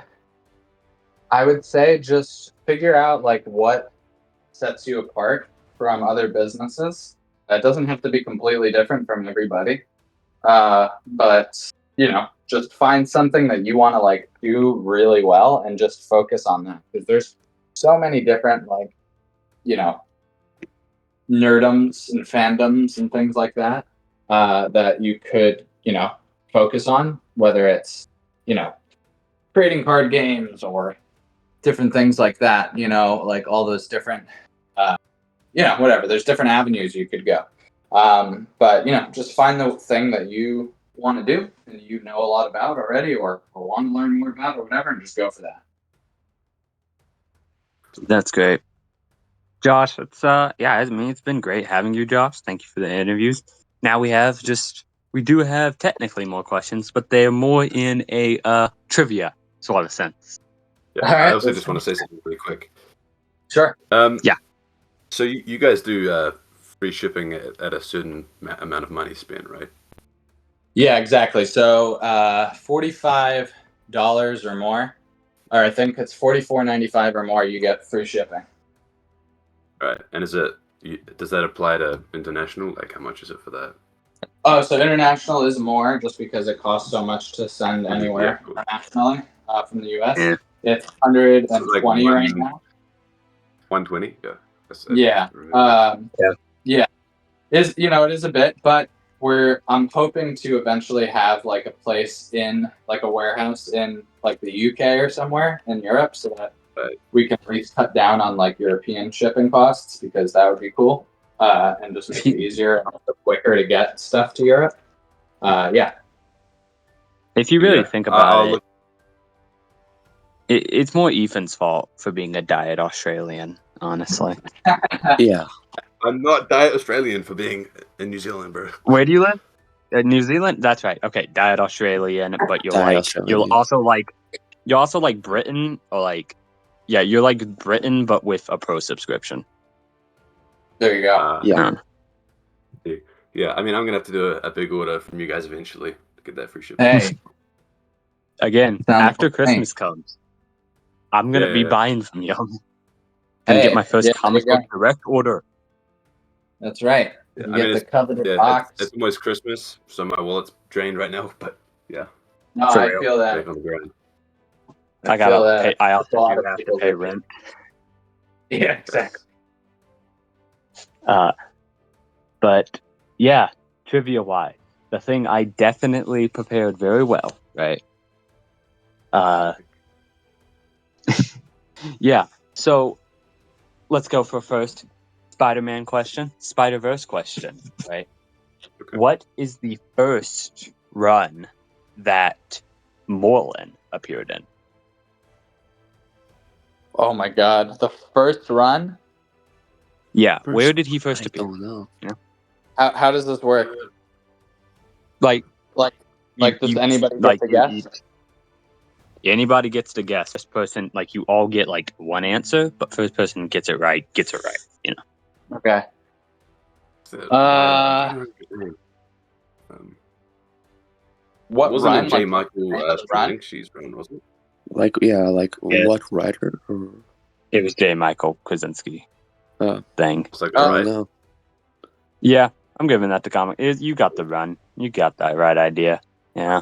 would say just figure out, like, what sets you apart from other businesses. It doesn't have to be completely different from everybody. But, you know, just find something that you want to, like, do really well and just focus on that. Because there's so many different, like, you know, nerdoms and fandoms and things like that, that you could, you know, focus on, whether it's, you know, creating card games or different things like that, you know, like all those different, you know, whatever. There's different avenues you could go. But, you know, just find the thing that you want to do and you know a lot about already, or want to learn more about, or whatever, and just go for that. That's great. Josh, it's I mean, it's been great having you, Josh. Thank you for the interviews. Now we do have technically more questions, but they're more in a trivia sort of sense. Yeah, All right, I also just want to say something really quick. Sure. Yeah. So you guys do free shipping at a certain amount of money spent, right? Yeah, exactly. So $45 or more, or I think it's $44.95 or more, you get free shipping. Right. And does that apply to international? Like, how much is it for that? Oh, so international is more just because it costs so much to send anywhere internationally from the US. Yeah. It's 120 right now. 120? Yeah. Yeah. Is, you know, it is a bit, but I'm hoping to eventually have, like, a place in, like, a warehouse in, like, the UK or somewhere in Europe, so that we can at least cut down on, like, European shipping costs, because that would be cool, and just make it easier and also quicker to get stuff to Europe. Yeah. If you really think about it, It's more Ethan's fault for being a diet Australian, honestly. Yeah. I'm not diet Australian for being in New Zealand, bro. Where do you live? New Zealand? That's right. Okay, diet Australian, but you're Diet like Australian. you're also like Britain or like you're like Britain but with a pro subscription. There you go. Yeah. Yeah, I mean, I'm gonna have to do a big order from you guys eventually to get that free shipping. Hey, Again, Sounds after like Christmas comes, I'm gonna be Yeah. buying from you. Gonna get my first there comic you go. book direct order. That's right. Yeah, You I get mean, the coveted Yeah, box. it's almost Christmas, so my wallet's drained right now. But yeah, No, For I real. feel that. back on the grind. I feel gotta that. pay. I also A lot do of have to people pay do. rent. Yeah, exactly. But yeah, trivia wise, the thing I definitely prepared very well, right? Yeah. So let's go for first Spider-Man question, Spider-Verse question, right? Okay. What is the first run that Moreland appeared in? Oh my God, the first run. Yeah, where did he first I appear? don't know. How does this work? Like, Like does anybody get to guess? Anybody gets to guess. First person, like you all get like one answer, but first person gets it right. You know. Okay. I'm trying to remember his name. What Wasn't run? it J. Like, Michael run? Straczynski's run, wasn't it? Yeah. What writer? Or... It was J. Michael Krasinski thing. It's like, Oh, all I right. don't know. Yeah, I'm giving that to comic. You got the run. You got that right idea. Yeah.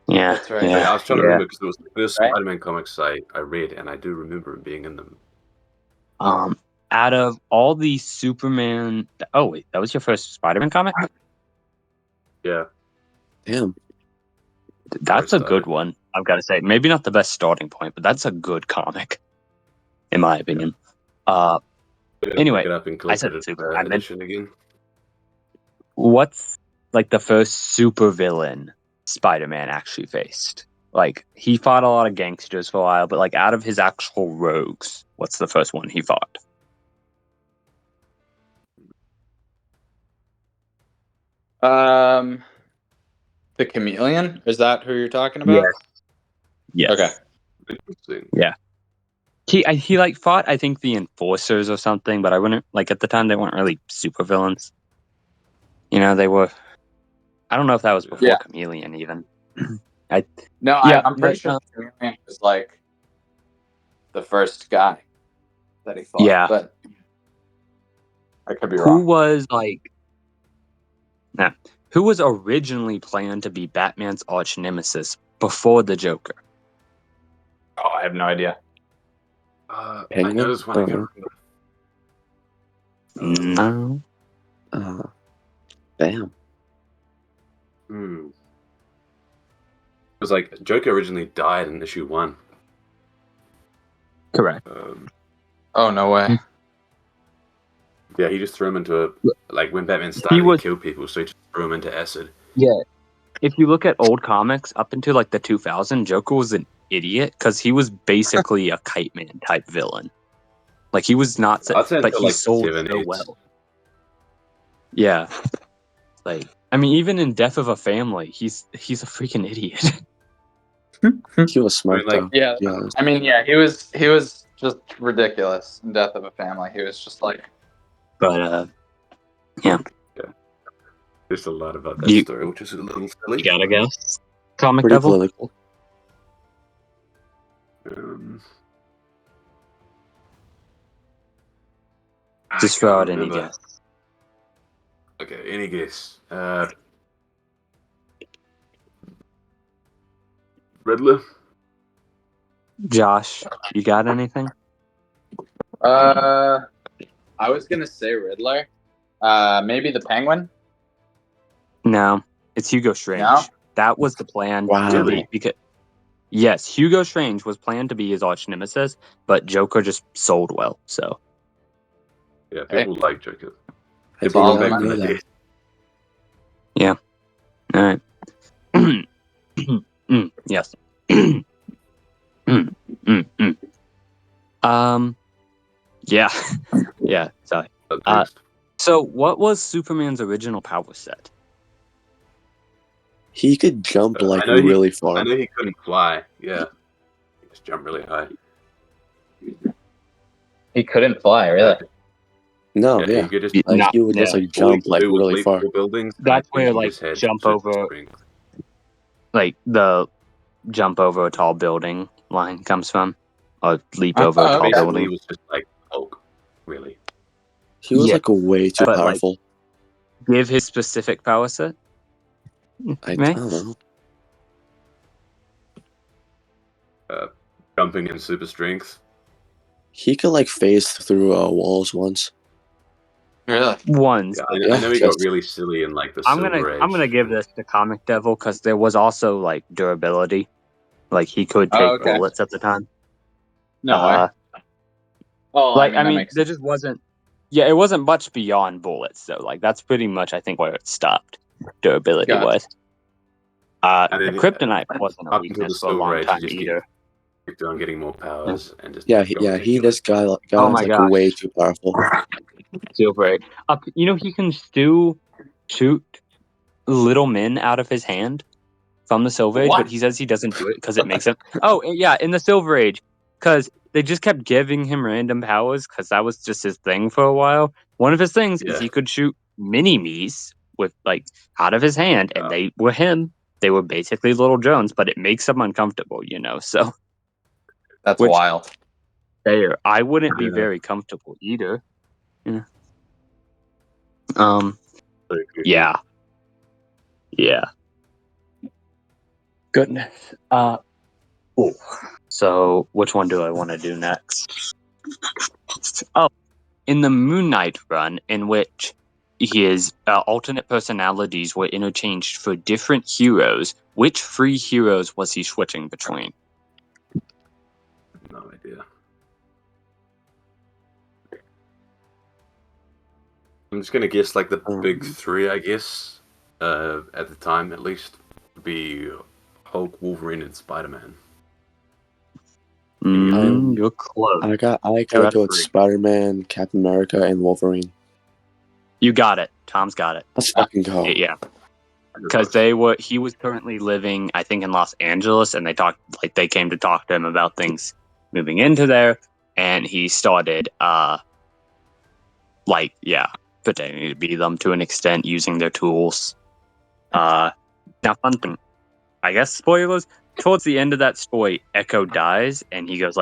Yeah. That's right. I was trying to Yeah. remember because it was the first Right. Spider-Man comics I read, and I do remember him being in them. Out of all the Superman, oh wait, that was your first Spider-Man comic? Yeah. Damn. That's a started. good one. I've got to say, maybe not the best starting point, but that's a good comic, in my opinion. Anyway, Pick it up and I said collected super. I meant edition again. what's like the first supervillain Spider-Man actually faced? Like he fought a lot of gangsters for a while, but like out of his actual rogues, what's the first one he fought? The Chameleon? Is that who you're talking about? Yes. Okay. Interesting. Yeah. He like fought I think the Enforcers or something, but I wouldn't like at the time they weren't really supervillains. You know, they were. I don't know if that was before Yeah. Chameleon even. I'm pretty sure the Chameleon was like the first guy that he fought. Yeah. But I could be Who wrong. was like who was originally planned to be Batman's arch nemesis before the Joker? Oh, I have no idea. I Penguin? know this one. I can't remember. No. Damn. It was like Joker originally died in issue 1. Correct. Oh, no way. Yeah, he just threw him into like when Batman started, he killed people, so he just threw him into acid. Yeah. If you look at old comics up until like the 2000, Joker was an idiot because he was basically a kite man type villain. Like he was not, I'd say but until, he like, sold 70s. so well. Yeah. Like I mean, even in Death of a Family, he's a freaking idiot. He was smart like, though. Yeah. To be honest. I mean, yeah, he was just ridiculous in Death of a Family. He was just like. But There's a lot about that story, which is a little silly. you gotta guess. Comic Pretty Devil. political. Just throw out any guess. Okay, any guess? Riddler? Josh, you got anything? I was gonna say Riddler. Maybe the Penguin. No, it's Hugo Strange. No? That was the plan Wow. to be because yes, Hugo Strange was planned to be his arch nemesis, but Joker just sold well. So Yeah, people like Joker. I People did go not back to know the that. day. yeah. All right. Yes. Yeah. Yeah, sorry. So what was Superman's original power set? He could jump like I know really far. I know he couldn't fly. Yeah, he just jumped really high. He couldn't fly, really. No, He yeah. could just Like No, he would just no. like jump like do was really leap far. tall buildings. That's and where he like just had jump super over strength. like the jump over a tall building line comes from. Or leap over a Oh, tall okay. Basically, he building. was just like Hulk, really. He was Yeah, like way too but, like, powerful. Give his specific power set. I Right? don't know. Jumping and super strength. He could like phase through walls once. Really? Ones. Yeah, But I know he got just- really silly in like the I'm Silver Age. gonna give this to Comic Devil because there was also like durability. Like he could take Oh, okay. bullets at the time. No way. Oh, Like that I mean, makes there sense. just wasn't. Yeah, it wasn't much beyond bullets. So like that's pretty much I think where it stopped, durability Gotcha. wise. And The then, kryptonite wasn't a up until the weakness for a Silver long Age, time he just either. kept on getting more powers and just Yeah, got he ridiculous. just got Oh my like gosh. way too powerful. Silver Age. He can still shoot little men out of his hand from the Silver Age, What? but he says he doesn't do it because it makes him. Oh yeah, in the Silver Age, because they just kept giving him random powers because that was just his thing for a while. One of his things is Yeah. he could shoot mini me's with like out of his hand, and Yeah. they were him. They were basically little Jones, but it makes them uncomfortable, So That's Which- wild. there, I wouldn't be Yeah. very comfortable either. Yeah. Very creepy. Yeah. Yeah. Goodness. So which one do I want to do next? Oh, in the Moon Knight run, in which his alternate personalities were interchanged for different heroes, which three heroes was he switching between? No idea. I'm just gonna guess like the big three, I guess. At the time, at least, would be Hulk, Wolverine, and Spider-Man. You're close. I gotta Two go out with of three. Spider-Man, Captain America, and Wolverine. You got it. Tom's got it. Let's fucking go. Yeah. Because he was currently living, I think, in Los Angeles, and they came to talk to him about things moving into there, and he started, pretending to be them to an extent, using their tools. Now, fun thing, I guess spoilers. Towards the end of that story, Echo dies, and he goes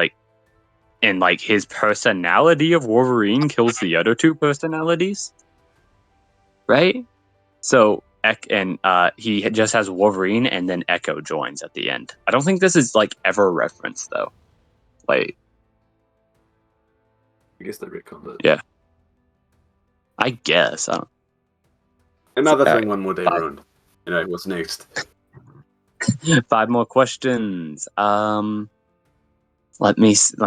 and his personality of Wolverine kills the other two personalities, right? So he just has Wolverine, and then Echo joins at the end. I don't think this is ever referenced though. I guess they retconned it. Yeah. I guess. Another All thing right. one more day ruined. What's next? 5 more questions. Let me think.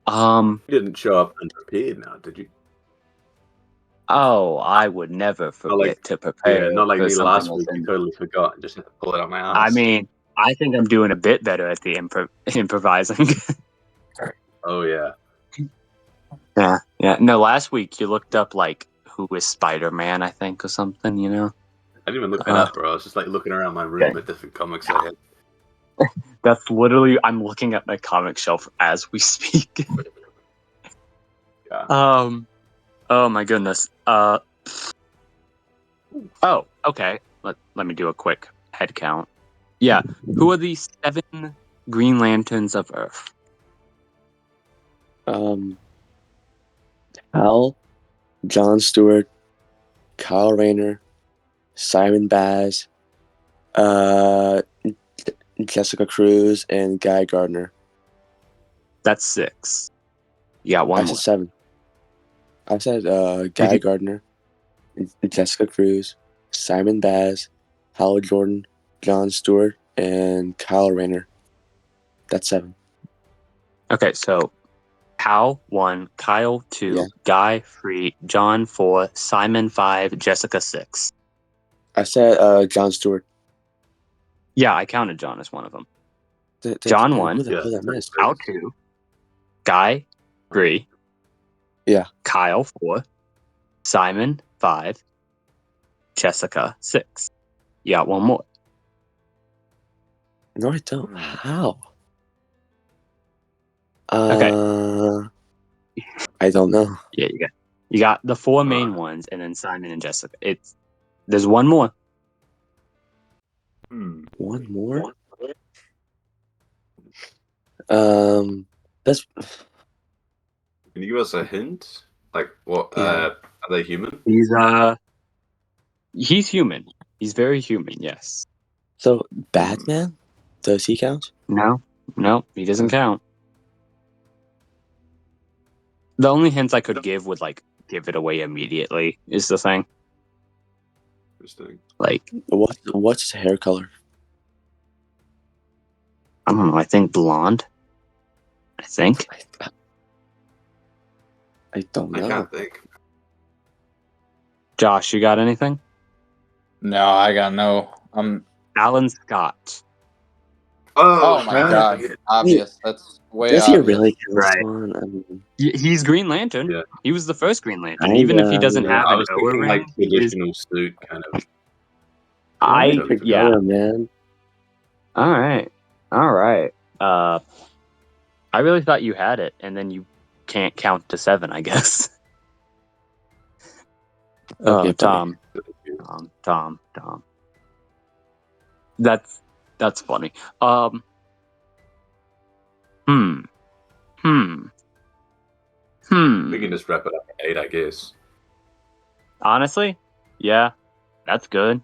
You didn't show up unprepared now, did you? Oh, I would never forget to prepare. Yeah, not like for me last something week. I else. totally forgot and just had to pull it out my ass. I mean, I think I'm doing a bit better at the improvising. Oh yeah. Yeah. No, last week you looked up who is Spider-Man, I think, or something. I didn't even look that up, bro. I was just looking around my room at different comics I had. That's literally I'm looking at my comic shelf as we speak. Yeah. Oh my goodness. Oh, okay. Let me do a quick head count. Yeah. Who are the 7 Green Lanterns of Earth? Hal, John Stewart, Kyle Rayner, Simon Baz, Jessica Cruz, and Guy Gardner. That's 6. You got one I more. said 7. I said Guy Gardner, Jessica Cruz, Simon Baz, Hal Jordan, John Stewart, and Kyle Rayner. That's 7. Okay, so Hal 1, Kyle 2, Yeah. Guy 3, John 4, Simon 5, Jessica 6. I said John Stewart. Yeah, I counted John as one of them. John Who 1, the hell did I miss? Al 2, Guy 3, Yeah. Kyle 4, Simon 5, Jessica 6. You got one more. No, I don't. How? Okay. I don't know. Yeah, you got the 4 main ones, and then Simon and Jessica. There's one more. One more? That's Can you give us a hint? Like, what? Yeah. Are they human? He's human. He's very human. Yes. so Batman. Does he count? No, he doesn't count. The only hints I could give would like give it away immediately. Is the thing. Interesting. Like, What's his hair color? I don't know. I think blonde. I think. I don't know. I can't think. Josh, you got anything? No, I got no. Alan Scott. Oh my Huh? god, obvious. That's way Does he obvious. really count? Right. One? I mean, He's Green Lantern. Yeah. He was the first Green Lantern. Kinda, Even if he doesn't yeah. have I an was O thinking like ring, traditional suit kind of. I Forgot yeah. man. All right. I really thought you had it, and then you can't count to 7, I guess. Okay, Tom. That's funny. We can just wrap it up at 8, I guess. Honestly, yeah, that's good.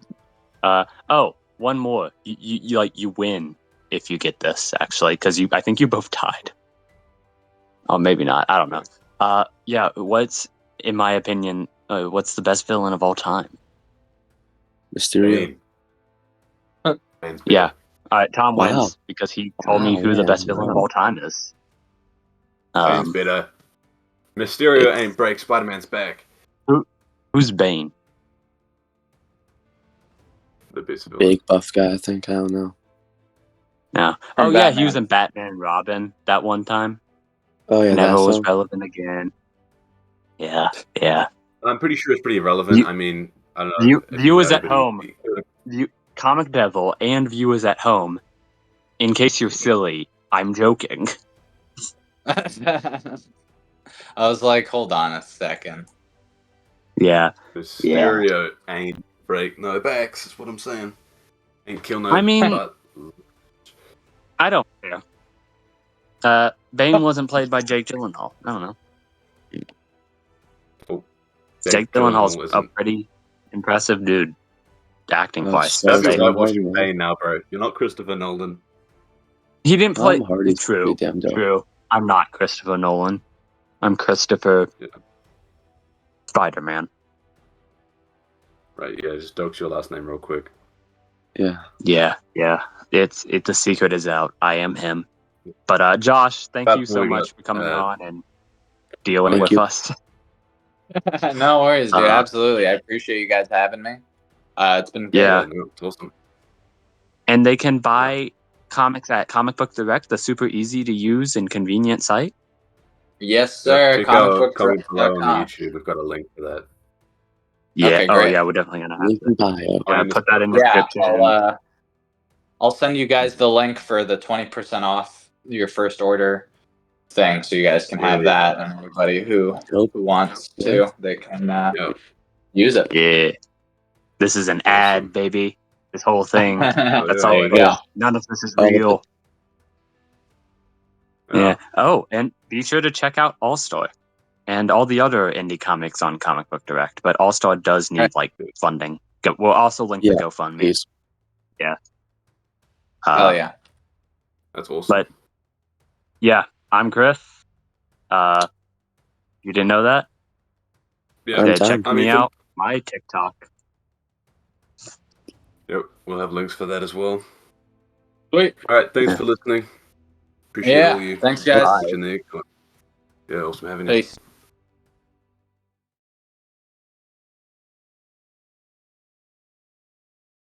One more. You win if you get this actually, because I think you both tied. Oh, maybe not. I don't know. Yeah. What's, in my opinion, what's the best villain of all time? Mysterio. Bane's Yeah. All right, Tom Wow. wins because he told me who the best villain of all time is. Bane's better. Mysterio ain't break Spider-Man's back. Who's Bane? The best villain. Big buff guy, I think. I don't know. No. From Yeah, he was Batman. in Batman and Robin that one time. Oh yeah, Never that was song. relevant again. Yeah. I'm pretty sure it's pretty irrelevant. I mean, I don't know. if you Viewers know, at but home, Comic Devil and viewers at home, in case you're silly, I'm joking. I was like, hold on a second. Yeah. Mysterio ain't break no backs. Is what I'm saying. Ain't kill no. I mean, butt. I don't care. Bane wasn't played by Jake Gyllenhaal. I don't know. Oh, Jake Gyllenhaal's a isn't. pretty impressive dude, acting wise. so That'd be Say like no watching more. Bane now, bro. You're not Christopher Nolan. He didn't play. Tom Hardy's True. pretty damn dope. True. I'm not Christopher Nolan. I'm Christopher Spider-Man. Right? Yeah. Just dox your last name real quick. Yeah. Yeah. It's the secret is out. I am him. But Josh, thank you so much for coming on and dealing with us. No worries, dude. Absolutely. I appreciate you guys having me. It's been great. Yeah. No, it's awesome. And they can buy comics at Comic Book Direct, the super easy to use and convenient site. Yes, sir. Check out comment below on ComicbookDirect.com. YouTube. We've got a link for that. Yeah. Okay, great. Yeah. We're definitely gonna have Link in to. bio. Yeah, put that in the description. I'll send you guys the link for the 20% off your first order thing, so you guys can have that, and anybody who wants to, they can use it. Yeah. This is an ad, baby. This whole thing. That's all it is. None of this is real. Yeah. Oh, and be sure to check out All Star and all the other indie comics on Comic Book Direct. But All Star does need funding. We'll also link the GoFundMe. Please. Yeah. Hell yeah. That's awesome. But yeah, I'm Chris. You didn't know that? Yeah. Check me out. My TikTok. Yep. We'll have links for that as well. Sweet. All right. Thanks for listening. Appreciate all you. Thanks, guys. Yeah. Awesome having you. Peace.